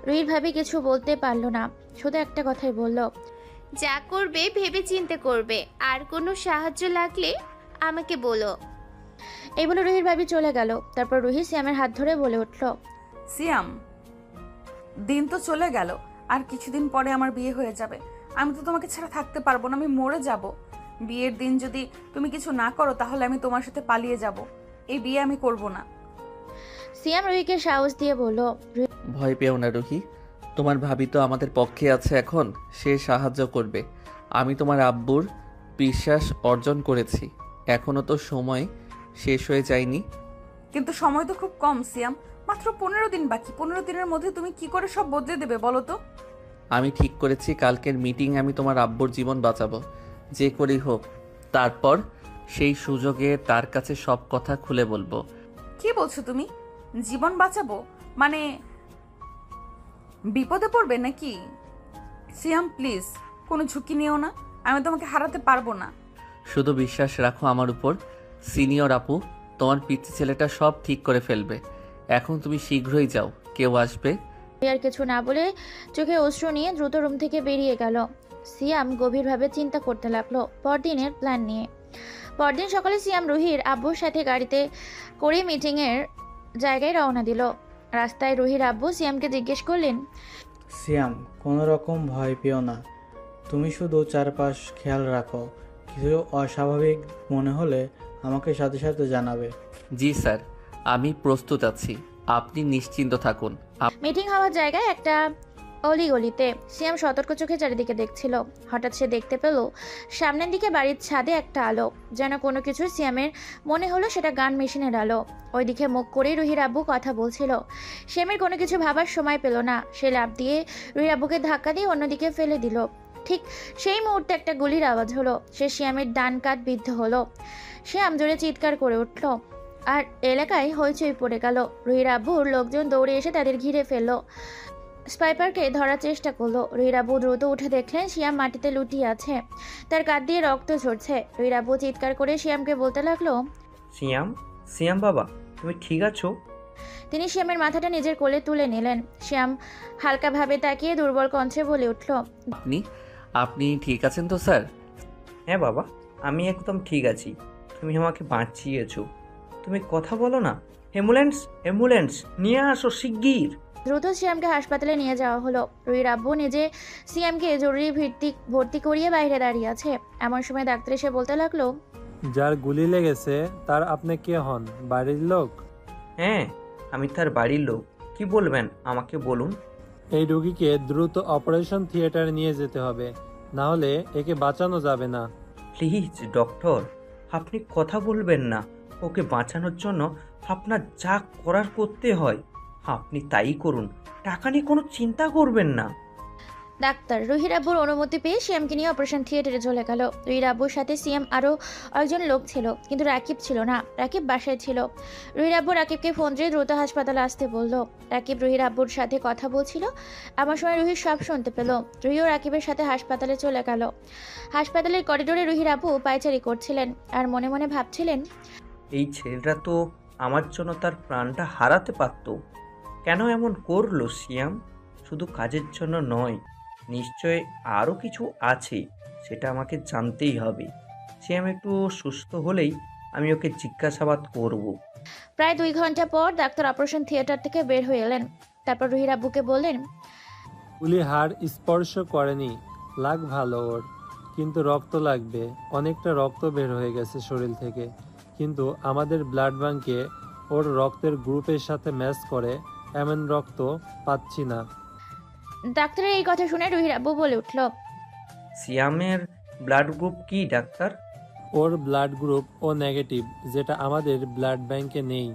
রুহির ভাবি কিছু বলতে পারলো না, শুধু একটা কথাই বলল,
যা করবে ভেবে চিন্তে করবে, আর কোনো সাহায্য লাগলে আমাকে বলো।
এই বলে রুহির ভাবি চলে গেল। তারপর রুহি সিয়ামের হাত ধরে বলে উঠল,
সিয়াম, দিন তো চলে গেল, আর কিছুদিন পরে আমার বিয়ে হয়ে যাবে। আমি তো তোমাকে ছাড়া থাকতে পারবো না, আমি মরে যাব। বিয়ের দিন যদি তুমি কিছু না করো তাহলে আমি তোমার সাথে পালিয়ে যাব। এই বিয়ে আমি করব না।
সিয়াম রুহিকে সাহস দিয়ে বলল,
ভয় পেও না রুহি, তোমার ভাবি তো আমাদের পক্ষে আছে এখন, সে সাহায্য করবে। আমি তোমার আব্বুর বিশ্বাস অর্জন করেছি, এখনো তো সময় শেষ হয়ে যায়নি।
কিন্তু সময় তো খুব কম সিয়াম, মাত্র 15 দিন বাকি। 15 দিনের মধ্যে তুমি কি করে সব বদলে দেবে বলো তো?
আমি ঠিক করেছি কালকের মিটিং আমি তোমার আব্বুর জীবন বাঁচাবো, যে করেই হোক। তারপর সেই সুযোগে তার কাছে সব কথা খুলে বলবো।
কি বলছো তুমি? জীবন বাঁচাবো মানে বিপদে পড়বে নাকি? সিয়াম প্লিজ, কোনো ঝুঁকি নিও না, আমি তোমাকে হারাতে পারবো না।
শুধু বিশ্বাস রাখো আমার উপর। সিনিয়র আপু তোমার পিচ্চি ছেলেটা সব ঠিক করে ফেলবে। এখন তুমি শীঘ্রই যাও, কেউ আসবে।
আর কিছু না বলে চোখে অশ্রু নিয়ে দ্রুত রুম থেকে বেরিয়ে গেল। সিয়াম গভীরভাবে চিন্তা করতে লাগলো পরদিনের প্ল্যান নিয়ে। পরদিন সকালে সিয়াম রুহির আব্বুর সাথে গাড়িতে করে মিটিংয়ের জায়গায় রওনা দিল। রাস্তায় রুহির আব্বু সিয়ামকে জিজ্ঞেস করলেন,
সিয়াম, কোনো রকম ভয় পেও না। তুমি শুধু চারপাশ খেয়াল রাখো। কিছু অস্বাভাবিক মনে হলে আমাকে সাথে সাথে জানাবে।
জি স্যার, আমি প্রস্তুত আছি, আপনি নিশ্চিন্ত থাকুন।
মিটিং হওয়ার জায়গায় একটা অলিগলিতে সিয়াম সতর্ক চোখে চারিদিকে দেখছিল। হঠাৎ সে দেখতে পেল সামনের দিকে বাড়ির ছাদে একটা আলো। যেন কোনো কিছু সিয়ামের মনে হলো সেটা গান মেশিনের আলো। ওইদিকে মুখ করেই রুহির আব্বু কথা বলছিল। সিয়ামের কোনো কিছু ভাবার সময় পেল না। সে লাফ দিয়ে রুহির আব্বুকে ধাক্কা দিয়ে অন্যদিকে ফেলে দিল। ঠিক সেই মুহূর্তে একটা গুলির আওয়াজ হলো। সে সিয়ামের ডান কাঁধ বিদ্ধ হলো। সিয়াম জোরে চিৎকার করে উঠল আর এলাকায় হইচই পড়ে গেল। রুহির আব্বুর লোকজন দৌড়ে এসে তাদের ঘিরে ফেললো। স্পাইপারকে ধরার চেষ্টা করলো। রুহির আব্বু দ্রুত উঠে দেখলেন সিয়াম মাটিতে লুটিয়ে আছে, তার কাঁধ দিয়ে রক্ত ঝরছে। রুহির আব্বু চিৎকার করে সিয়ামকে বলতে লাগলো,
সিয়াম, সিয়াম বাবা, তুমি ঠিক আছো?
তিনি সিয়ামের মাথাটা নিজের কোলে তুলে নিলেন। সিয়াম হালকাভাবে তাকিয়ে দুর্বল কণ্ঠে বলে উঠল,
আপনি ঠিক আছেন তো স্যার?
হ্যাঁ বাবা, আমি একদম ঠিক আছি। তুমি আমাকে বাঁচিয়েছো। তুমি কথা বলো না। অ্যাম্বুলেন্স, অ্যাম্বুলেন্স নিয়ে আসো শিগগির।
দ্রুত সিয়ামকে হাসপাতালে নিয়ে যাওয়া হলো। রুহির আব্বু নিজে সিয়ামকে জরুরি ভর্তি করিয়ে বাইরে দাঁড়িয়ে আছে। এমন সময় ডাক্তার এসে বলতে লাগলো,
যার গুলি লেগেছে তার আপনি কে হন? বাড়ির লোক?
হ্যাঁ, আমি তার বাড়ির লোক। কি বলবেন আমাকে বলুন।
এই রোগীকে দ্রুত অপারেশন থিয়েটারে নিয়ে যেতে হবে, না হলে একে বাঁচানো যাবে না।
প্লিজ ডক্টর, আপনি কথা বলবেন না। ওকে বাঁচানোর জন্য আপনার যা করার করতে হয় আপনি তাই করুন। টাকা নিয়ে কোনো চিন্তা করবেন না।
ডাক্তার রুহির আব্বুর অনুমতি পেয়ে সিয়ামকে নিয়ে অপারেশন থিয়েটারে চলে গেল। রুহির আব্বুর সাথে সিয়াম আরও একজন লোক ছিল, কিন্তু রাকিব ছিল না। রাকিব বাসায় ছিল। রুহির আব্বু রাকিবকে ফোন দিয়ে দ্রুত হাসপাতালে আসতে বলল। রাকিব রুহির আব্বুর সাথে কথা বলছিল। এমন সময় রুহির সব শুনতে পেল। রুহি ও রাকিবের সাথে হাসপাতালে চলে গেল। হাসপাতালের করিডোরে রুহির আব্বু পায়চারি করছিলেন আর মনে মনে ভাবছিলেন,
এই ছেলেটা তো আমার জন্য তার প্রাণটা হারাতে পারত। কেন এমন করলো সিয়াম? শুধু কাজের জন্য নয়, নিশ্চয় আরও কিছু আছে, সেটা আমাকে জানতেই হবে। সিয়াম একটু সুস্থ হলেই আমি ওকে জিজ্ঞাসাবাদ করব।
প্রায় 2 ঘন্টা পর ডাক্তার অপারেশন থিয়েটার থেকে বের হয়ে এলেন। তারপর রুহির আব্বুকে বললেন,
গুলি হাড় স্পর্শ করেনি, লাগ ভালো ওর, কিন্তু রক্ত লাগবে। অনেকটা রক্ত বের হয়ে গেছে শরীর থেকে, কিন্তু আমাদের ব্লাড ব্যাংকে ওর রক্তের গ্রুপের সাথে ম্যাচ করে এমন রক্ত পাচ্ছি না।
ডাক্তারের এই কথা শুনে রুহির আব্বু বলে উঠল,
সিয়ামের ব্লাড গ্রুপ কি ডাক্তার?
ওর ব্লাড গ্রুপ ও নেগেটিভ, যেটা আমাদের ব্লাড ব্যাংকে নেই।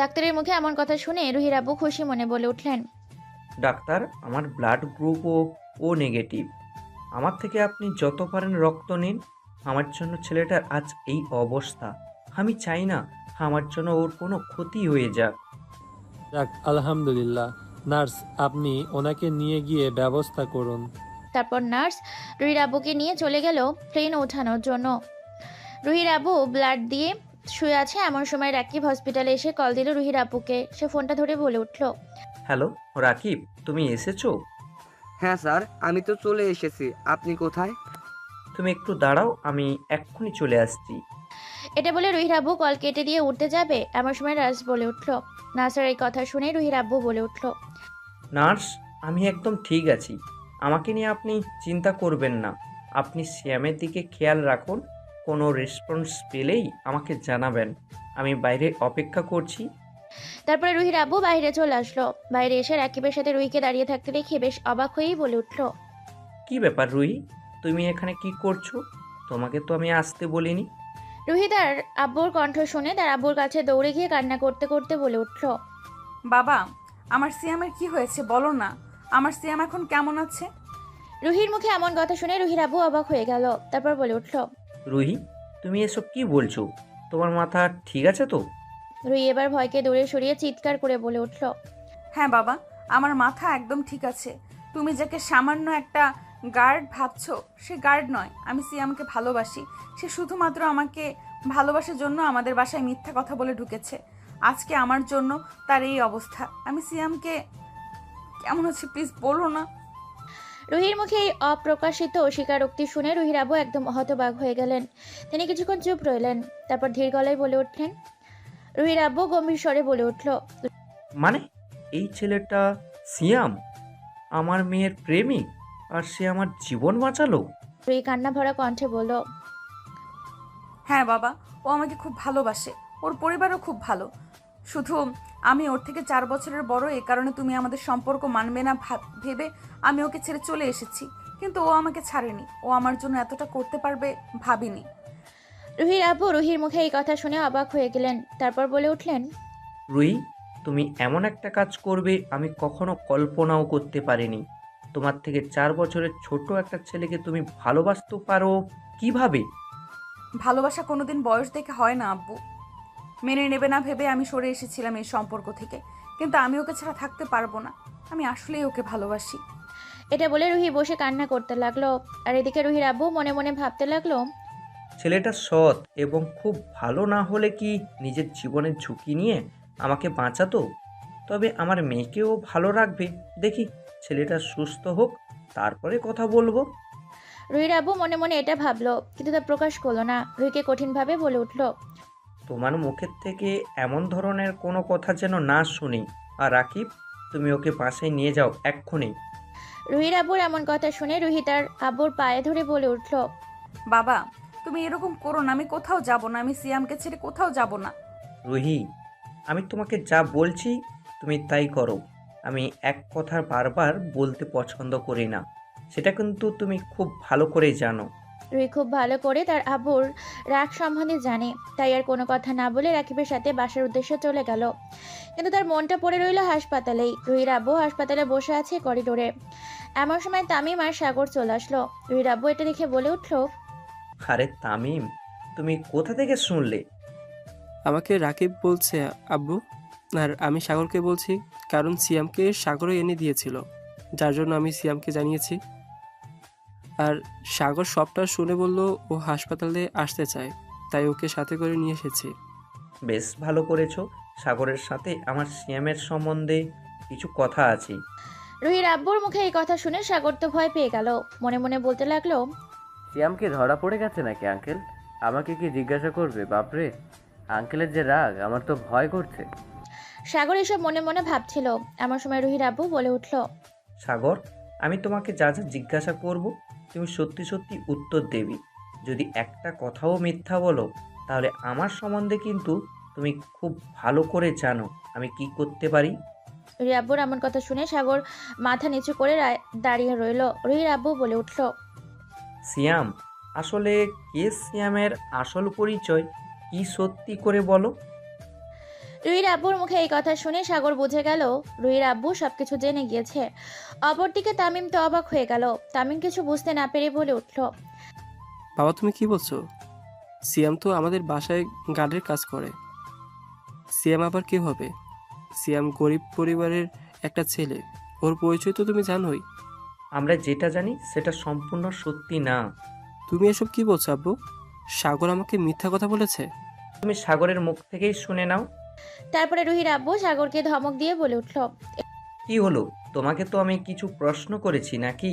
ডাক্তারের মুখে এমন কথা শুনে রুহির আব্বু খুশি মনে বলে উঠলেন,
ডাক্তার, আমার ব্লাড গ্রুপ ও নেগেটিভ। আমার থেকে আপনি যত পারেন রক্ত নিন। আমার জন্য ছেলেটার আজ এই অবস্থা। আমি চাই না আমার জন্য ওর কোনো ক্ষতি হয়ে যাক।
যাক, আলহামদুলিল্লাহ। নার্স, আপনি ওনাকে নিয়ে গিয়ে ব্যবস্থা করুন।
তারপর নার্স রুহির আব্বুকে নিয়ে চলে গেল ট্রেন ওঠানোর জন্য। রুহির আব্বু ব্লাড দিয়ে শুয়ে আছে। এমন সময় রাকিব হসপিটালে এসে কল দিল রুহির আব্বুকে। সে ফোনটা ধরে বলে উঠল,
হ্যালো রাকিব, তুমি এসেছো?
হ্যাঁ স্যার, আমি তো চলে এসেছি। আপনি কোথায়?
তুমি একটু দাঁড়াও, আমি এক্ষুনি চলে আসছি।
এটা বলে রুহির আব্বু কল কেটে দিয়ে উঠতে যাবে। এমন সময় নার্স বলে উঠল। নার্সের এই কথা শুনে রুহির আব্বু বলে উঠল,
নার্স, আমি একদম ঠিক আছি। আমাকে নিয়ে আপনি চিন্তা করবেন না। আপনি শ্যামের দিকে খেয়াল রাখুন। কোনো রেসপন্স পেলেই আমাকে জানাবেন। আমি বাইরে অপেক্ষা করছি।
তারপরে রুহির আব্বু বাইরে চলে আসলো। বাইরে এসে রাকিবের সাথে রুহিকে দাঁড়িয়ে থাকতে দেখে বেশ অবাক হয়েই বলে উঠল,
কি ব্যাপার রুহি, তুমি এখানে কি করছো? তোমাকে তো আমি আসতে বলিনি।
রুহি তার আব্বুর কণ্ঠ শুনে তার আব্বুর কাছে দৌড়ে গিয়ে কান্না করতে করতে বলে উঠল,
বাবা, আমার সিয়ামের কি হয়েছে বলো না। আমার সিয়াম এখন কেমন আছে?
রুহির মুখে এমন কথা শুনে রুহির আব্বু অবাক হয়ে গেল। তারপর বলে উঠল,
রুহি, তুমি এসব কি বলছো? তোমার মাথা ঠিক আছে তো?
রুহি এবার ভয়কে দূরে সরিয়ে চিৎকার করে বলে উঠল,
হ্যাঁ বাবা, আমার মাথা একদম ঠিক আছে। তুমি যাকে সামান্য একটা গার্ড ভাবছো, সে গার্ড নয়। আমি সিয়ামকে ভালোবাসি। সে শুধুমাত্র আমাকে ভালোবাসার জন্য আমাদের বাসায় মিথ্যা কথা বলে ঢুকেছে। আজকে আমার জন্য তার এই অবস্থা। আমি সিয়ামকে কেমন আছে প্লিজ বলো না।
রুহির মুখে এই অপ্রকাশিত স্বীকারোক্তি শুনে রুহির আব্বু একদম হতবাক হয়ে গেলেন। তিনি কিছুক্ষণ চুপ রইলেন। তারপর ধীর গলায় বলে উঠলেন, রুহির আব্বু গম্ভীর স্বরে বলে উঠল,
মানে এই ছেলেটা সিয়াম, আমার মেয়ের প্রেমিক, আর সে আমার জীবন বাঁচালো।
রুহি কান্না ভরা কণ্ঠে বলল,
হ্যাঁ বাবা, ও আমাকে খুব ভালোবাসে, ওর পরিবারও খুব ভালো। শুধু আমি ওর থেকে 4 বছরের বড়, এ কারণে তুমি আমাদের সম্পর্ক মানবে না ভেবে আমি ওকে ছেড়ে চলে এসেছি। কিন্তু ও আমাকে ছাড়েনি, ও আমার জন্য এতটা করতে পারবে ভাবিনি।
রুহির আব্বু রুহির মুখে এই কথা শুনে অবাক হয়ে গেলেন। তারপর বলে উঠলেন,
রুহি, তুমি এমন একটা কাজ করবে আমি কখনো কল্পনাও করতে পারিনি। তোমার থেকে 4 বছরের ছোট একটা ছেলেকে তুমি ভালোবাসতে পারো কিভাবে?
ভালোবাসা কোনোদিন বয়স দেখে হয় না আব্বু। মেনে নেবে না ভেবে আমি সরে এসেছিলাম এই সম্পর্ক থেকে, কিন্তু আমি ওকে ছাড়া থাকতে পারবো না। আমি আসলেই ওকে ভালোবাসি।
এটা বলে রুহি বসে কান্না করতে লাগলো। আর এদিকে রুহির আব্বু মনে মনে ভাবতে লাগলো,
ছেলেটা সৎ এবং খুব ভালো না হলে কি নিজের জীবনের ঝুঁকি নিয়ে আমাকে বাঁচাতো? তবে আমার মেয়েকেও ভালো রাখবে। দেখি ছেলেটা সুস্থ হোক, তারপরে কথা বলবো।
রুহির আব্বু মনে মনে এটা ভাবলো, কিন্তু তা প্রকাশ করলো না। রুহিকে কঠিনভাবে বলে উঠল,
তোমার মুখের থেকে এমন ধরনের কোনো কথা যেন না শুনি। আর রাকিব, তুমি ওকে বাসায় নিয়ে যাও এক্ষুনি।
রুহির আব্বুর এমন কথা শুনে রুহি তার আব্বুর পায়ে ধরে বলে উঠল,
বাবা, তুমি এরকম করো না, আমি কোথাও যাব না। আমি সিয়ামকে ছেড়ে কোথাও যাব না।
রুহি, আমি তোমাকে যা বলছি তুমি তাই করো। আমি এক কথা বারবার বলতে পছন্দ করি না, সেটা কিন্তু তুমি খুব ভালো করেই জানো।
রুহি খুব ভালো করে তার আব্বুর রাগ সম্বন্ধে জানে, তাই আর কোনো কথা না বলে রাকিবের সাথে বাসার উদ্দেশ্যে চলে গেল। কিন্তু তার মনটা পড়ে রইল হাসপাতালেই। রুহির আব্বু হাসপাতালে বসে আছে করিডোরে। এমন সময় তামিম আর সাগর চলে আসলো। রুহির আব্বু এটা দেখে বলে উঠল,
আরে তামিম, তুমি কোথা থেকে শুনলে?
আমাকে রাকিব বলছে আব্বু, আর আমি সাগরকে বলছি, কারণ সিয়ামকে সাগরও এনে দিয়েছিল, যার জন্য আমি সিয়ামকে জানিয়েছি। আর সাগর সবটা শুনে বলল ও হাসপাতালে আসতে চায়, তাই ওকে সাথে করে নিয়ে এসেছি।
বেশ ভালো করেছো। সাগরের সাথে আমার সিয়ামের সম্বন্ধে কিছু কথা আছে।
রুহির আব্বুর মুখে এই কথা শুনে সাগর তো ভয় পেয়ে গেল। মনে মনে বলতে লাগলো,
সিয়াম কি ধরা পড়ে গেছে নাকি আঙ্কেল? আমাকে কি জিজ্ঞাসা করবে? বাপরে, আঙ্কেলের যে রাগ, আমার তো ভয় করছে।
সাগর এসব মনে মনে ভাবছিল। এমন সময় রুহির আব্বু বলে উঠল,
সাগর, আমি তোমাকে যা যা জিজ্ঞাসা করব তুমি সত্যি সত্যি উত্তর দেবে। যদি একটা কথাও মিথ্যা বলো তাহলে আমার সম্বন্ধে কিন্তু তুমি খুব ভালো করে জানো আমি কি করতে পারি।
রুহির আব্বুর এমন কথা শুনে সাগর মাথা নিচু করে দাঁড়িয়ে রইল। রুহির আব্বু বলে উঠল,
সিয়াম, আসলে কে সিয়ামের আসল পরিচয় কি সত্যি করে বলো।
রুহির আব্বুর মুখে এই কথা শুনে সাগর বুঝে গেল রুহির আব্বু সবকিছু জেনে গিয়েছে। অপরদিকে তামিম তো অবাক হয়ে গেল। তামিম কিছু বুঝতে না পেরে বলে উঠল,
বাবা তুমি কি বলছো? সিয়াম তো আমাদের বাসায় গার্ডের কাজ করে। সিয়াম আবার কি হবে? সিয়াম গরিব পরিবারের একটা ছেলে, ওর পরিচয় তো তুমি জানোই।
আমরা যেটা জানি সেটা সম্পূর্ণ সত্যি না।
তুমি এসব কি বলছো আব্বু? সাগর আমাকে মিথ্যা কথা বলেছে।
তুমি সাগরের মুখ থেকেই শুনে নাও।
তারপরে রুহির আব্বু সাগরকে ধমক দিয়ে বলে উঠল,
কি হলো? তোমাকে তো আমি কিছু প্রশ্ন করেছি নাকি?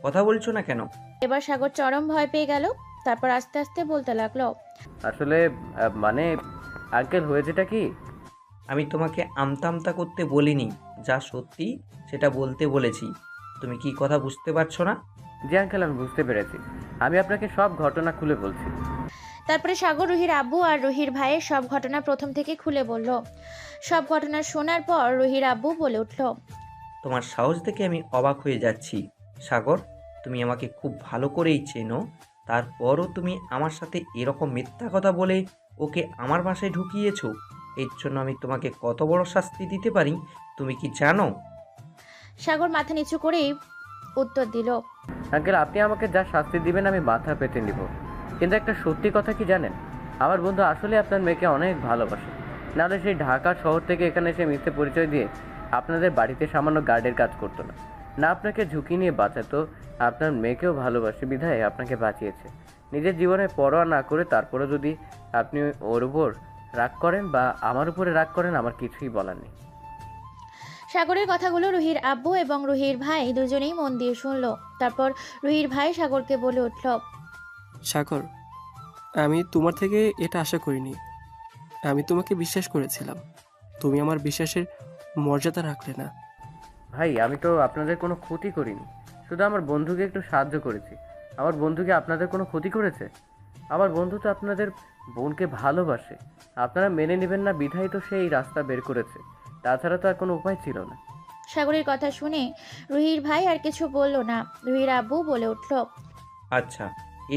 কথা বলছো না কেন?
এবার সাগর চরম ভয় পেয়ে গেল। তারপর আস্তে আস্তে বলতে লাগলো,
আসলে মানে আঙ্কেল হয়েছেটা কি?
আমি তোমাকে আমতা আমতা করতে বলিনি, যা সত্যি সেটা বলতে বলেছি। তুমি কি কথা বুঝতে পারছো না?
জি আঙ্কেল, আমি বুঝতে পেরেছি। আমি আপনাকে সব ঘটনা খুলে বলছি।
তারপরে সাগর রুহির আব্বু আর রুহির ভাইয়ের সব ঘটনা প্রথম থেকে খুলে বলল। সব ঘটনা শোনার পর রুহির আব্বু বলে উঠল,
তোমার সাহস দেখে আমি অবাক হয়ে যাচ্ছি। সাগর, তুমি আমাকে খুব ভালো করেই চেনো, তারপরও তুমি আমার সাথে এরকম মিথ্যা কথা বলে ওকে আমার বাসায় ঢুকিয়েছো। এর জন্য আমি তোমাকে কত বড় শাস্তি দিতে পারি তুমি কি জানো?
সাগর মাথা নিচু করেই উত্তর দিল,
আঙ্কেল, আপনি আমাকে যা শাস্তি দিবেন আমি মাথা পেতে নিব। কিন্তু একটা সত্যি কথা কি জানেন, আমার বন্ধু আসলে আপনার মেয়েকে অনেক ভালোবাসে। নাহলে সেই ঢাকা শহর থেকে এখানে এসে মিথ্যে পরিচয় দিয়ে আপনাদের বাড়িতে সামান্য গার্ডের কাজ করতো না। না আপনাকে ঝুঁকি নিয়ে বাঁচাতো, আপনার মেয়েকেও ভালোবাসে বিধায় আপনাকে বাঁচিয়েছে। নিজের জীবনের পরোয়া না করে তারপরে যদি আপনি ওর উপর রাগ করেন বা আমার উপরে রাগ করেন, আমার কিছুই বলার নেই।
সাগরের কথাগুলো রুহির আব্বু এবং রুহির ভাই দুজনেই মন দিয়ে শুনল। তারপর রুহির ভাই সাগরকে বলে উঠল,
সাগর, আমি তোমার থেকে এটা আশা করিনি। আমি তোমাকে বিশ্বাস করেছিলাম, তুমি আমার বিশ্বাসের মর্যাদা রাখলে না।
ভাই আমি তো আপনাদের কোনো ক্ষতি করিনি, শুধু আমার বন্ধুকে একটু সাহায্য করেছি। আমার বন্ধুকে আপনাদের কোনো ক্ষতি করেছে? আমার বন্ধু তো আপনাদের বোনকে ভালোবাসে, আপনারা মেনে নেবেন না বিধায় তো সেই রাস্তা বের করেছে, তাছাড়া তো আর কোনো উপায় ছিল না।
সাগরের কথা শুনে রুহির ভাই আর কিছু বলল না। রুহির আব্বু বলে উঠল,
আচ্ছা,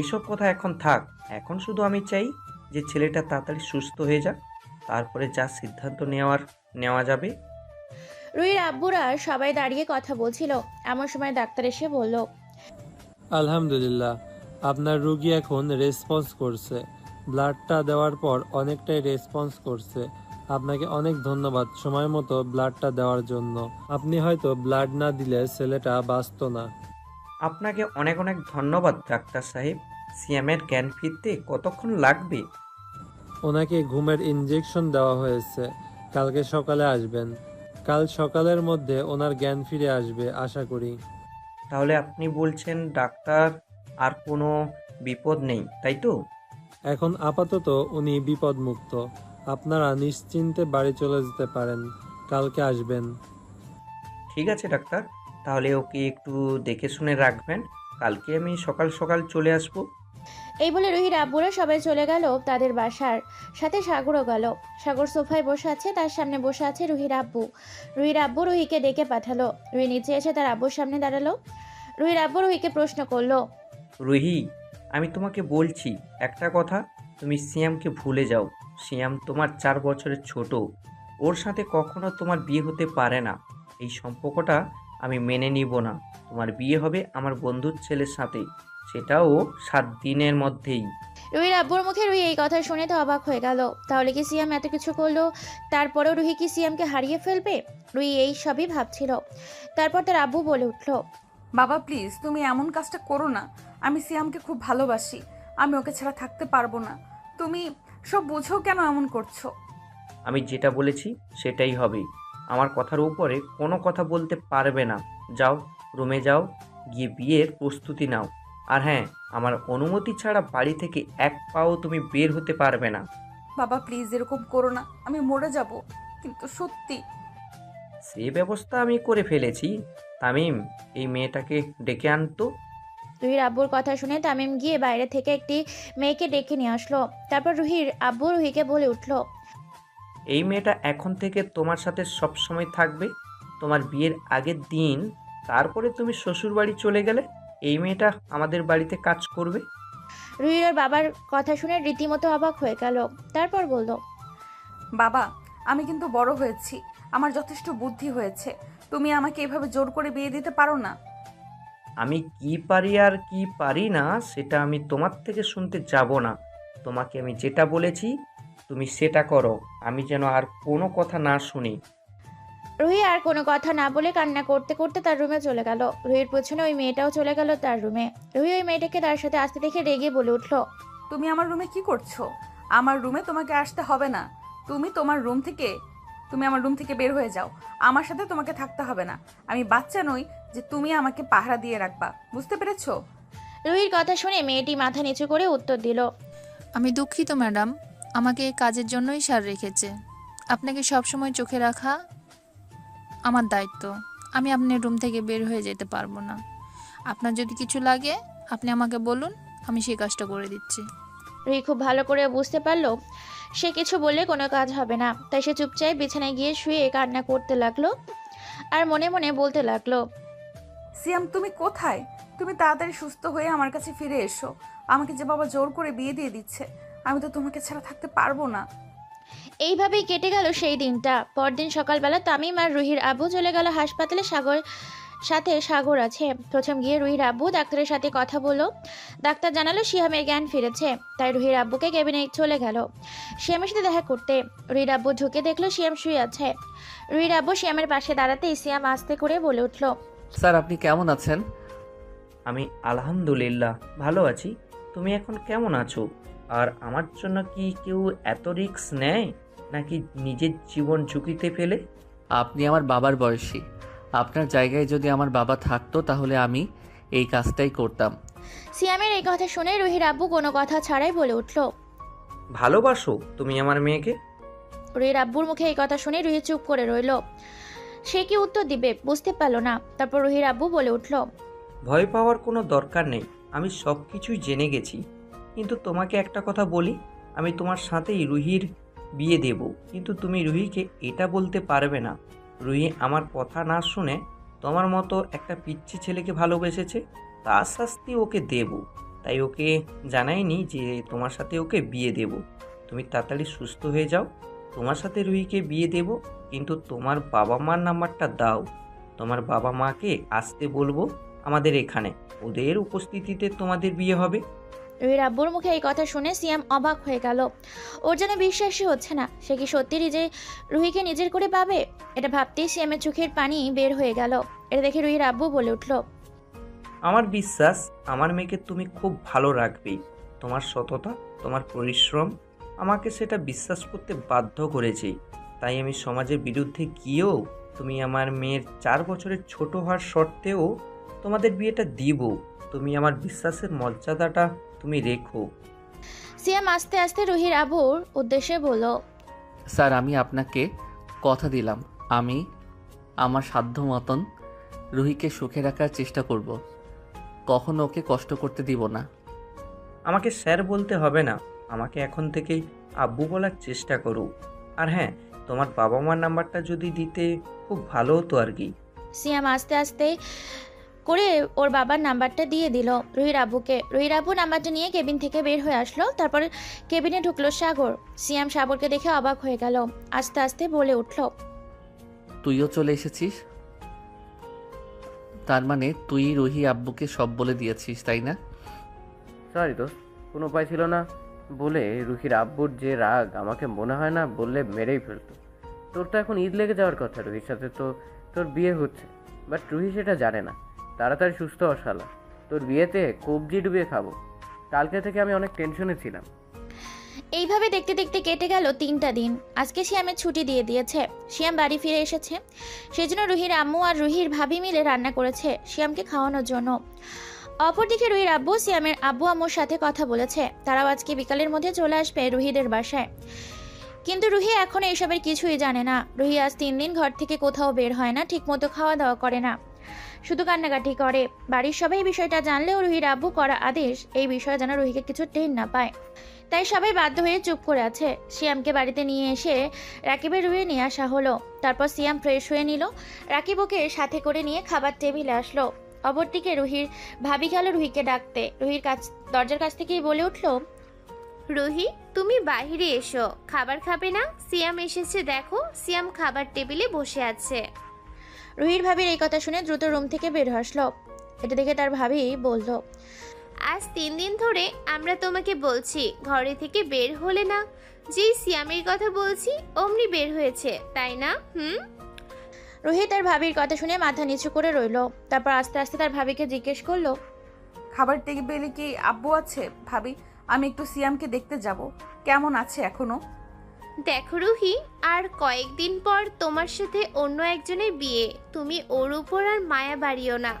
এসব কথা এখন থাক। এখন শুধু আমি চাই যে ছেলেটা তাড়াতাড়ি সুস্থ হয়ে যাক, তারপরে যা সিদ্ধান্ত নেওয়া যাবে।
রুহির আব্বুরা সবাই দাঁড়িয়ে কথা বলছিল। এমন সময় ডাক্তার এসে বলল,
আলহামদুলিল্লাহ, আপনার রুগী এখন রেসপন্স করছে। ব্লাডটা দেওয়ার পর অনেকটাই রেসপন্স করছে। আপনাকে অনেক ধন্যবাদ সময় মতো ব্লাডটা দেওয়ার জন্য। আপনি হয়তো ব্লাড না দিলে ছেলেটা বাঁচত না।
আপনাকে অনেক অনেক ধন্যবাদ ডাক্তার সাহেব। সিয়ামের জ্ঞান ফিরতে কতক্ষণ লাগবে?
ওনাকে ঘুমের ইনজেকশন দেওয়া হয়েছে, কালকে সকালে আসবেন। কাল সকালের মধ্যে ওনার জ্ঞান ফিরে আসবে আশা করি।
তাহলে আপনি বলছেন ডাক্তার আর কোনো বিপদ নেই, তাই তো?
এখন আপাতত উনি বিপদমুক্ত। আপনারা নিশ্চিন্তে বাড়ি চলে যেতে পারেন, কালকে আসবেন।
ঠিক আছে ডাক্তার, তাহলে ওকে একটু দেখে শুনে রাখবেন। কালকে আমি সকাল সকাল চলে আসব।
এই বলে রুহির আব্বুরা সবাই চলে গেল তাদের বাসার। সাথে সাগরও গেল। সাগর সোফায় বসে আছে, তার সামনে বসে আছে রুহির আব্বু। রুহির আব্বু রুহিকে ডেকে পাঠালো। রুহি নিচে এসে তার আব্বুর সামনে দাঁড়ালো। রুহির আব্বু রুহিকে প্রশ্ন করলো,
রুহি, আমি তোমাকে বলছি একটা কথা, তুমি সিয়ামকে ভুলে যাও। সিয়াম তোমার 4 বছরের ছোট, ওর সাথে কখনো তোমার বিয়ে হতে পারে না। এই সম্পর্কটা আমি মেনে নিব না। তোমার বিয়ে হবে আমার বন্ধুর ছেলের সাথে, সেটাও 7 দিনের মধ্যেই।
রুহির আব্বুর মুখে রুহি এই কথা শুনে তো অবাক হয়ে গেল। তাহলে কি সিয়াম এত কিছু করলো, তারপরেও রুহি কি সিয়ামকে হারিয়ে ফেলবে? রুহি এই সবই ভাবছিল। তারপর তার আব্বু বলে উঠল,
বাবা প্লিজ তুমি এমন কাজটা করো না। আমি সিয়ামকে খুব ভালোবাসি, আমি ওকে ছাড়া থাকতে পারবো না। তুমি সব বুঝো কেন এমন করছো?
আমি যেটা বলেছি সেটাই হবে। আমার কথার উপরে কোনো কথা বলতে পারবে না। যাও, রুমে যাও, গিয়ে বিয়ের প্রস্তুতি নাও। আর হ্যাঁ, আমার অনুমতি ছাড়া বাড়ি থেকে এক পাও তুমি বের হতে পারবে না।
বাবা প্লিজ এরকম করো না, আমি মরে যাব। কিন্তু সত্যি।
সে ব্যবস্থা আমি করে ফেলেছি। তামিম, এই মেয়েটাকে ডেকে আনতো।
রুহির আব্বুর কথা শুনে তামিম গিয়ে বাইরে থেকে একটি মেয়েকে ডেকে নিয়ে আসলো। তারপর রুহির আব্বু রুহিকে বলে উঠল,
এই মেয়েটা এখন থেকে তোমার সাথে সব সময় থাকবে। তোমার বিয়ের আগের দিন তারপরে তুমি শ্বশুর বাড়ি চলে গেলে এই মেয়েটা আমাদের বাড়িতে কাজ করবে।
রুহির বাবার কথা শুনে রীতিমতো অবাক হয়ে গেল। তারপর বলল,
বাবা আমি কিন্তু বড় হয়েছি, আমার যথেষ্ট বুদ্ধি হয়েছে। তুমি আমাকে এভাবে জোর করে বিয়ে দিতে পারো না।
আমি কি পারি আর কি পারি না সেটা আমি তোমার থেকে শুনতে যাব না। তোমাকে আমি যেটা বলেছি তুমি সেটা করো, আমি যেন আর কোনো কথা না শুনি।
রুহি আর কোনো কথা না বলে কান্না করতে করতে তার রুমে চলে গেল। রুহির পেছনে ওই মেয়েটাও চলে গেল তার রুমে। রুহি ওই মেয়েটাকে তার সাথে আসতে দেখে রেগে বলে উঠল,
তুমি আমার রুমে কি করছো? আমার রুমে তোমাকে আসতে হবে না। তুমি আমার রুম থেকে বের হয়ে যাও। আমার সাথে তোমাকে থাকতে হবে না। আমি বাচ্চা নই যে তুমি আমাকে পাহারা দিয়ে রাখবা, বুঝতে পেরেছো?
রুহির কথা শুনে মেয়েটি মাথা নিচু করে উত্তর দিল,
আমি দুঃখিত ম্যাডাম, আমাকে এই কাজের জন্যই স্যার রেখেছে। আপনাকে সবসময় চোখে রাখা আমার দায়িত্ব। আমি আপনার রুম থেকে বের হয়ে যেতে পারবো না। আপনার যদি কিছু লাগে আপনি আমাকে বলুন, আমি সেই কাজটা করে দিচ্ছি।
রুহি খুব ভালো করে বুঝতে পারলো সে কিছু বললে কোনো কাজ হবে না। তাই সে চুপচাপ বিছানায় গিয়ে শুয়ে কান্না করতে লাগলো আর মনে মনে বলতে লাগলো,
সিয়াম তুমি কোথায়? তুমি তাড়াতাড়ি সুস্থ হয়ে আমার কাছে ফিরে এসো। আমাকে যে বাবা জোর করে বিয়ে দিয়ে দিচ্ছে, আমি তো তোমাকে ছাড়া থাকতে পারবো না।
এইভাবেই কেটে গেল সেই দিনটা। পরদিন সকালবেলা তামিম আর রুহির আব্বু চলে গেল হাসপাতালে। সাগর আছে। প্রথম গিয়ে রুহির আব্বু ডাক্তারের সাথে কথা বলল। ডাক্তার জানালো সিয়ামের জ্ঞান ফিরেছে। তাই রুহির আব্বুকে কেবিনে চলে গেল সিয়ামের সাথে দেখা করতে। রুহির আব্বু ঢুকে দেখলো সিয়াম শুয়ে আছে। রুহির আব্বু সিয়ামের পাশে দাঁড়াতেই সিয়াম আস্তে করে বলে উঠল,
স্যার আপনি কেমন আছেন?
আমি আলহামদুলিল্লাহ ভালো আছি। তুমি এখন কেমন আছো? আর আমার জন্য কি কেউ এত রিস্ক নেয় নাকি নিজের জীবন ঝুঁকিতে ফেলে?
আপনি আমার বাবার বয়সী। আপনার জায়গায় যদি আমার বাবা থাকতো তাহলে আমি এই কাজটাই করতাম।
সিয়ামের এই কথা শুনে রুহির আব্বু কোনো কথা ছাড়াই বলে উঠল,
ভালোবাসো তুমি আমার মেয়েকে?
রুহির আব্বুর মুখে এই কথা শুনে রুহি চুপ করে রইল। সে কি উত্তর দিবে বুঝতে পারলো না। তারপর রুহির আব্বু বলে উঠল,
ভয় পাওয়ার কোনো দরকার নেই, আমি সব কিছুই জেনে গেছি। কিন্তু তোমাকে একটা কথা বলি, আমি তোমার সাথেই রুহির বিয়ে দেব, কিন্তু তুমি রুহিকে এটা বলতে পারবে না রুহি আমার কথা না শুনে তোমার মতো একটা পিচ্চি ছেলেকে ভালোবেসেছে, তার শাস্তি ওকে দেব। তাই ওকে জানাইনি যে তোমার সাথে ওকে বিয়ে দেব। তুমি তাড়াতাড়ি সুস্থ হয়ে যাও, তোমার সাথে রুহিকে বিয়ে দেব, কিন্তু তোমার বাবা মার নাম্বারটা দাও। তোমার বাবা মাকে আসতে বলবো আমাদের এখানে, ওদের উপস্থিতিতে তোমাদের বিয়ে হবে।
রুহির আব্বুর মুখে এই কথা শুনে সিয়াম অবাক হয়ে গেল। ওর যেন বিশ্বাসই হচ্ছে না, সে কি সত্যি রুহিকে নিজের করে পাবে? এটা ভাবতেই সিয়ামের চোখের পানি বের হয়ে গেল। এটা দেখে রুহির আব্বু বলে উঠল,
আমার বিশ্বাস আমার মেয়েকে তুমি খুব ভালো রাখবে। তোমার সততা, তোমার পরিশ্রম আমাকে সেটা বিশ্বাস করতে বাধ্য করেছে। তাই আমি সমাজের বিরুদ্ধে গিয়েও তুমি আমার মেয়ের 4 বছরের ছোট হওয়ার সত্ত্বেও তোমাদের বিয়েটা দিব। তুমি আমার বিশ্বাসের মর্যাদাটা তুমি রেখো।
সিয়াম আস্তে আস্তে রুহির আব্বুর উদ্দেশ্যে বলল,
স্যার, আমি আপনাকে কথা দিলাম, আমি আমার সাধ্য মতন রুহিকে সুখে রাখার চেষ্টা করব, কখনো ওকে কষ্ট করতে দিব না।
আমাকে স্যার বলতে হবে না, আমাকে এখন থেকেই আব্বু বলার চেষ্টা করো। আর হ্যাঁ, তোমার বাবা মার নাম্বারটা যদি দিতে খুব ভালো হতো আর কি।
সিয়াম আস্তে আস্তে করে ওর বাবার নাম্বারটা দিয়ে দিল রুহির আব্বুকে। রুহির আব্বু নাম্বারটা নিয়ে কেবিন থেকে বের হয়ে আসলো। তারপর কেবিনে ঢুকলো সাগর। সিয়াম সাগরকে দেখে অবাক হয়ে গেল, আস্তে আস্তে বলে উঠল,
তুইও চলে এসেছিস? তার মানে তুই রুহি আব্বুকে সব বলে দিয়েছিস, তাই না?
সরি দোস্ত, কোনো উপায় ছিল না বলে। রুহির আব্বুর যে রাগ আমাকে মনে হয় না বললে মেরেই ফেলতো। তোর তো এখন ঈদ লেগে যাওয়ার কথা, রুহির সাথে তো তোর বিয়ে হচ্ছে, বাট রুহি সেটা জানে না। তাড়াতাড়ি সুস্থ হ শালা, তোর বিয়েতে কবজি ডুবিয়ে খাবো। কালকে থেকে আমি অনেক টেনশনে ছিলাম।
এইভাবে দেখতে দেখতে কেটে গেল 3টা দিন। আজকে শিয়ামের ছুটি দিয়ে দিয়েছে। শিয়াম বাড়ি ফিরে এসেছে, সেজন্য রুহির আম্মু আর রুহির ভাবি মিলে রান্না করেছে শিয়ামকে খাওয়ানোর জন্য। অপরদিকে রুহির আব্বু সিয়ামের আব্বু আম্মুর সাথে কথা বলেছে, তারাও আজকে বিকালের মধ্যে চলে আসবে রুহিদের বাসায়। কিন্তু রুহি এখন এইসবের কিছুই জানে না। রুহি আজ 3 দিন ঘর থেকে কোথাও বের হয় না, ঠিকমতো খাওয়া দাওয়া করে না, শুধু কান্নাকাটি করে। বাড়ির সবাই বিষয়টা জানলেও রুহির আব্বু করা আদেশ এই বিষয়ে যেন রুহিকে কিছু টের না পায়, তাই সবাই বাধ্য হয়ে চুপ করে আছে। সিয়ামকে বাড়িতে নিয়ে এসে রাকিবের রুমে নিয়ে আসা হলো। তারপর সিয়াম ফ্রেশ হয়ে নিল। রাকিব ওকে সাথে করে নিয়ে খাবার টেবিলে আসলো। অপরদিকে রুহির ভাবি গেল রুহিকে ডাকতে। রুহির দরজার কাছ থেকেই বলে উঠল,
রুহি, তুমি বাইরে এসো, খাবার খাবে না? সিয়াম এসেছে, দেখো সিয়াম খাবার টেবিলে বসে আছে।
রুহির ভাবির এই কথা শুনে দ্রুত রুম থেকে বের আসলো। এটা দেখে তার ভাবি বলল,
আজ 3 দিন ধরে আমরা তোমাকে বলছি ঘরে থেকে বের হলে না, যেই সিয়ামের কথা বলছি অমনি বের হয়েছে, তাই না?
রুহি তার ভাবির কথা শুনে মাথা নিচু করে রইল। তারপর আস্তে আস্তে তার ভাবিকে জিজ্ঞেস করলো,
খাবার টেবিলে কি আব্বু আছে? ভাবি, আমি একটু সিয়ামকে দেখতে যাব, কেমন আছে এখনো?
দেখো রুহি, আর কয়েকদিন পর তোমার সাথে অন্য একজনের বিয়ে, তুমি ওর উপর আর মায়া বাড়িও না।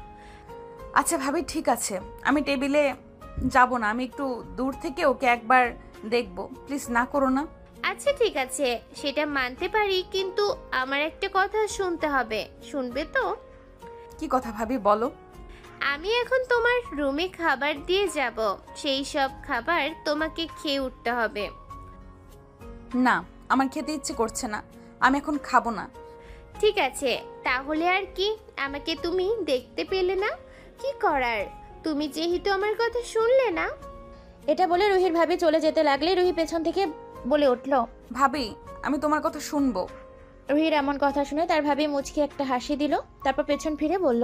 আচ্ছা ভাবি, ঠিক আছে, আমি টেবিলে যাব না, আমি একটু দূর থেকে ওকে একবার দেখব, প্লিজ না করো না।
আচ্ছা ঠিক আছে, সেটা মানতে পারি, কিন্তু আমার একটা কথা শুনতে হবে, শুনবে তো?
কি কথা ভাবি, বলো।
আমি এখন তোমার রুমে খাবার দিয়ে যাব, সেই সব খাবার তোমাকে খেয়ে উঠতে হবে।
না, আমার খেতে ইচ্ছে করছে না, আমি এখন খাবো না।
ঠিক আছে, তাহলে আর কি, আমাকে তুমি দেখতে পেলে না, কি করার, তুমি যেহেতু আমার কথা শুনলে না।
এটা বলে রুহির ভাবি চলে যেতে লাগলে রুহি পেছন থেকে বলে উঠল,
ভাবি, আমি তোমার কথা শুনবো।
রুহির এমন কথা শুনে তার ভাবি মুচকি একটা হাসি দিল। তারপর পেছন ফিরে বলল,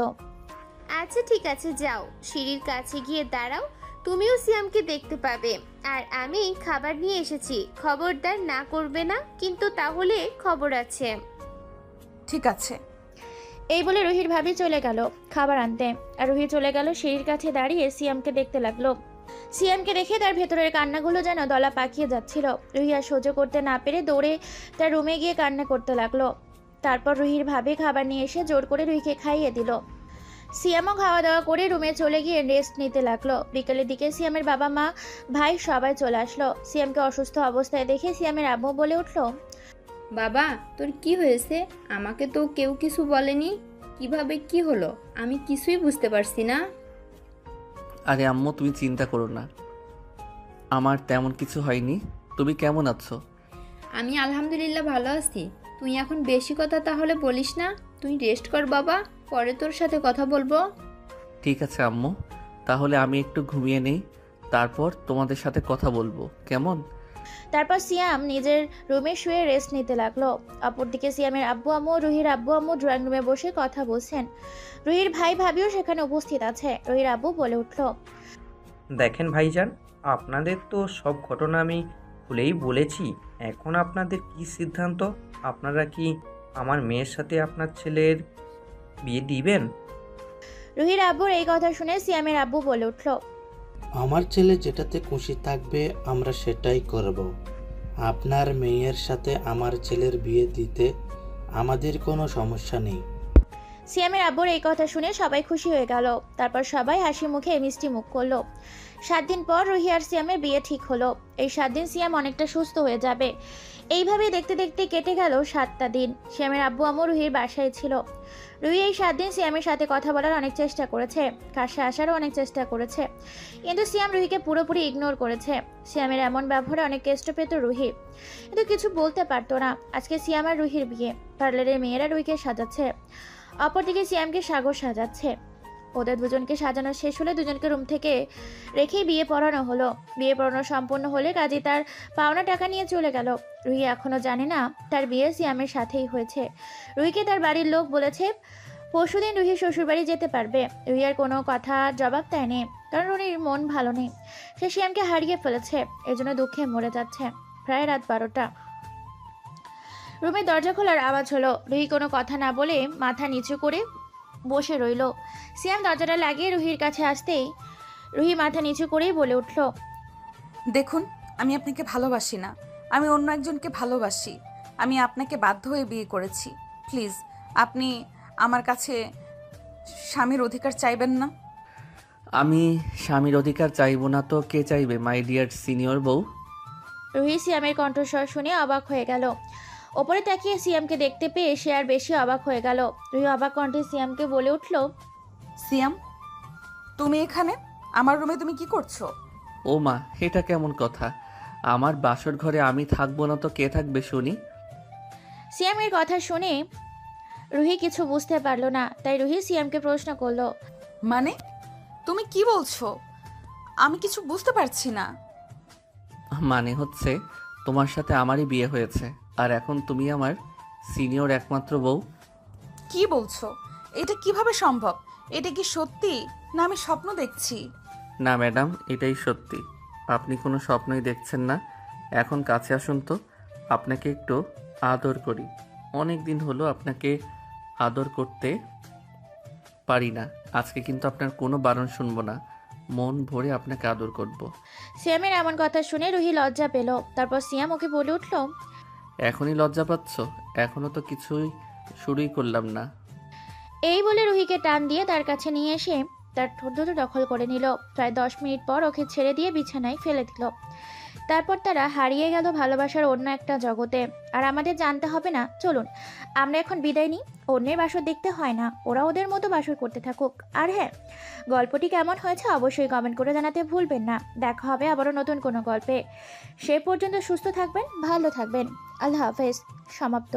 আচ্ছা ঠিক আছে, যাও, সিঁড়ির কাছে গিয়ে দাঁড়াও, তুমিও সিয়ামকে দেখতে পাবে। আর আমি খাবার নিয়ে এসেছি, খবরদার না করবে না, কিন্তু তাহলে খবর আছে।
ঠিক আছে।
এই বলে রুহির ভাবি চলে গেল খাবার আনতে। আর রুহি চলে গেল সিঁড়ির কাছে দাঁড়িয়ে সিয়ামকে দেখতে লাগলো। সিয়ামকে দেখে তার ভেতরের কান্নাগুলো যেন দলা পাকিয়ে যাচ্ছিল। রুহি আর সহ্য করতে না পেরে দৌড়ে তার রুমে গিয়ে কান্না করতে লাগলো। তারপর রুহির ভাবি খাবার নিয়ে এসে জোর করে রুহিকে খাইয়ে দিল। সিয়ামও খাওয়া দাওয়া করে রুমে চলে গিয়ে রেস্ট নিতে লাগলো। বিকেলের দিকে সিয়ামের বাবা মা,
ভাই সবাই চলে আসলো। সিয়ামকে অসুস্থ অবস্থায় দেখে সিয়ামের আব্বু বলে উঠল,
বাবা তোর কি হয়েছে? আমাকে তো কেউ কিছু বলেনি। কিভাবে কি হলো আমি কিছুই বুঝতে পারছি না।
আরে আম্মু, তুমি চিন্তা করো না, আমার তেমন কিছু হয়নি। তুমি কেমন আছো?
আমি আলহামদুলিল্লাহ ভালো আছি। তুই এখন বেশি কথা তাহলে বলিস না। তুই রেস্ট কর বাবা, পরে তোর সাথে কথা বলবো।
ঠিক আছে আম্মু, তাহলে আমি একটু ঘুমিয়ে নেই, তারপর তোমাদের সাথে কথা বলবো, কেমন?
তারপর সিয়াম নিজের রুমে শুয়ে রেস্ট নিতে লাগলো। অপরদিকে সিয়ামের আব্বু আম্মু, রুহির আব্বু আম্মু ড্রয়িং রুমে বসে কথা বলছেন। রুহির ভাই ভাবিও সেখানে উপস্থিত আছে। রুহির আব্বু বলে উঠল,
দেখেন ভাইজান, আপনাদের তো সব ঘটনা আমি খুলেই বলেছি। এখন আপনাদের কি সিদ্ধান্ত? আপনারা কি আমার মেয়ের সাথে আপনার ছেলের বিয়ে দিবেন?
রুহির আব্বুর এই কথা শুনে সিয়ামের আব্বু বলে উঠল,
আমার ছেলে যেটাতে খুশি থাকবে আমরা সেটাই করব। আপনার মেয়ের সাথে আমার ছেলের বিয়ে দিতে আমাদের কোনো সমস্যা নেই।
সিয়ামের আব্বুর এই কথা শুনে সবাই খুশি হয়ে গেল। তারপর সবাই হাসি মুখে মিষ্টি মুখ করলো। 7 দিন পর রুহি আর সিয়ামের বিয়ে ঠিক হলো। এই 7 দিন সিয়াম অনেকটা সুস্থ হয়ে যাবে। এইভাবে দেখতে দেখতে কেটে গেল 7টা দিন। সিয়ামের আব্বু আম্মু রুহির বাসায় ছিল। রুহি এই 7 দিন সিয়ামের সাথে কথা বলার অনেক চেষ্টা করেছে, কাছে আসারও অনেক চেষ্টা করেছে, কিন্তু সিয়াম রুহিকে পুরোপুরি ইগনোর করেছে। সিয়ামের এমন ব্যবহারে অনেক কষ্ট পেত রুহি, কিন্তু কিছু বলতে পারতো না। আজকে সিয়াম আর রুহির বিয়ে। পার্লারের মেয়েরা রুহিকে সাজাচ্ছে, অপরদিকে সিয়ামকে সাগর সাজাচ্ছে। ওদের দুজনকে সাজানো শেষ হলে দুজনকে রুম থেকে রেখেই বিয়ে পড়ানো হলো। বিয়ে পড়ানো সম্পূর্ণ হলে কাজী তার পাওনা টাকা নিয়ে চলে গেল। রুহি এখনো জানে না তার বিয়ে সিয়ামের সাথেই হয়েছে। রুহিকে তার বাড়ির লোক বলেছে পরশুদিন রুহি শ্বশুরবাড়ি যেতে পারবে। রুহি আর কোনো কথা জবাব দেয়নি, কারণ রুহির মন ভালো নেই। সে সিয়ামকে হারিয়ে ফেলেছে, এজন্য দুঃখে মরে যাচ্ছে। প্রায় রাত 12টা। রুমের দরজা খোলার আওয়াজ হলো। রুহি কোনো কথা না বলে মাথা নিচু করে বসে রইল। সিয়াম দরজাটা লাগিয়ে রুহির কাছে আসতেই রুহি মাথা নিচু করেই বলে উঠল,
দেখুন, আমি আপনাকে ভালোবাসি না, আমি অন্য একজনকে ভালোবাসি। আমি আপনাকে বাধ্য হয়ে বিয়ে করেছি। প্লিজ আপনি আমার কাছে স্বামীর অধিকার চাইবেন না।
আমি স্বামীর অধিকার চাইবো না তো কে চাইবে, মাই ডিয়ার সিনিয়র বউ?
রুহি সিয়ামের কণ্ঠস্বর শুনে অবাক হয়ে গেল। ওপরে তাকিয়ে সিয়ামকে দেখতে পেয়ে সে আর বেশি অবাক হয়ে গেল। রুহি অবাক কণ্ঠে সিয়ামকে বলে উঠল,
সিয়াম, তুমি এখানে আমার রুমে তুমি কি করছো?
ও মা, এটা কেমন কথা? আমার বাসর ঘরে আমি থাকবো না তো কে থাকবে শুনি?
সিয়ামের কথা শুনে রুহি কিছু বুঝতে পারলো না, তাই রুহি সিয়ামকে প্রশ্ন করলো,
মানে তুমি কি বলছো? আমি কিছু বুঝতে পারছি না।
মানে হচ্ছে তোমার সাথে আমারই বিয়ে হয়েছে, আর এখন তুমি আমার সিনিয়র একমাত্র বউ।
কি বলছো? এটা কিভাবে সম্ভব? এটা কি সত্যি না আমি স্বপ্ন দেখছি?
না ম্যাডাম, এটাই সত্যি। আপনি কোনো স্বপ্নই দেখছেন না। এখন কাছে আসুন তো, আপনাকে একটু আদর করি। অনেক দিন হলো আপনাকে আদর করতে পারি না। আজকে কিন্তু আপনার কোনো বারণ শুনবো না, মন ভরে আপনাকে আদর করব।
সিয়ামের এমন কথা শুনে রুহি লজ্জা পেল। তারপর সিয়াম ওকে বলে উঠল,
এখনই লজ্জা পাচ্ছ? এখনো তো কিছুই শুরুই করলাম না।
এই বলে রুহিকে টান দিয়ে তার কাছে নিয়ে এসে তার ঠোঁট দুটো দখল করে নিল। প্রায় 10 মিনিট পর ওকে ছেড়ে দিয়ে বিছানায় ফেলে দিল। তারপর তারা হারিয়ে গেল ভালোবাসার অন্য একটা জগতে। আর আমাদের জানতে হবে না। চলুন আমরা এখন বিদায় নিই। অন্যের বাসর দেখতে হয় না, ওরা ওদের মতো বাসর করতে থাকুক। আর হ্যাঁ, গল্পটি কেমন হয়েছে অবশ্যই কমেন্ট করে জানাতে ভুলবেন না। দেখা হবে আবারও নতুন কোনো গল্পে। সে পর্যন্ত সুস্থ থাকবেন, ভালো থাকবেন। আল্লাহ হাফেজ। সমাপ্ত।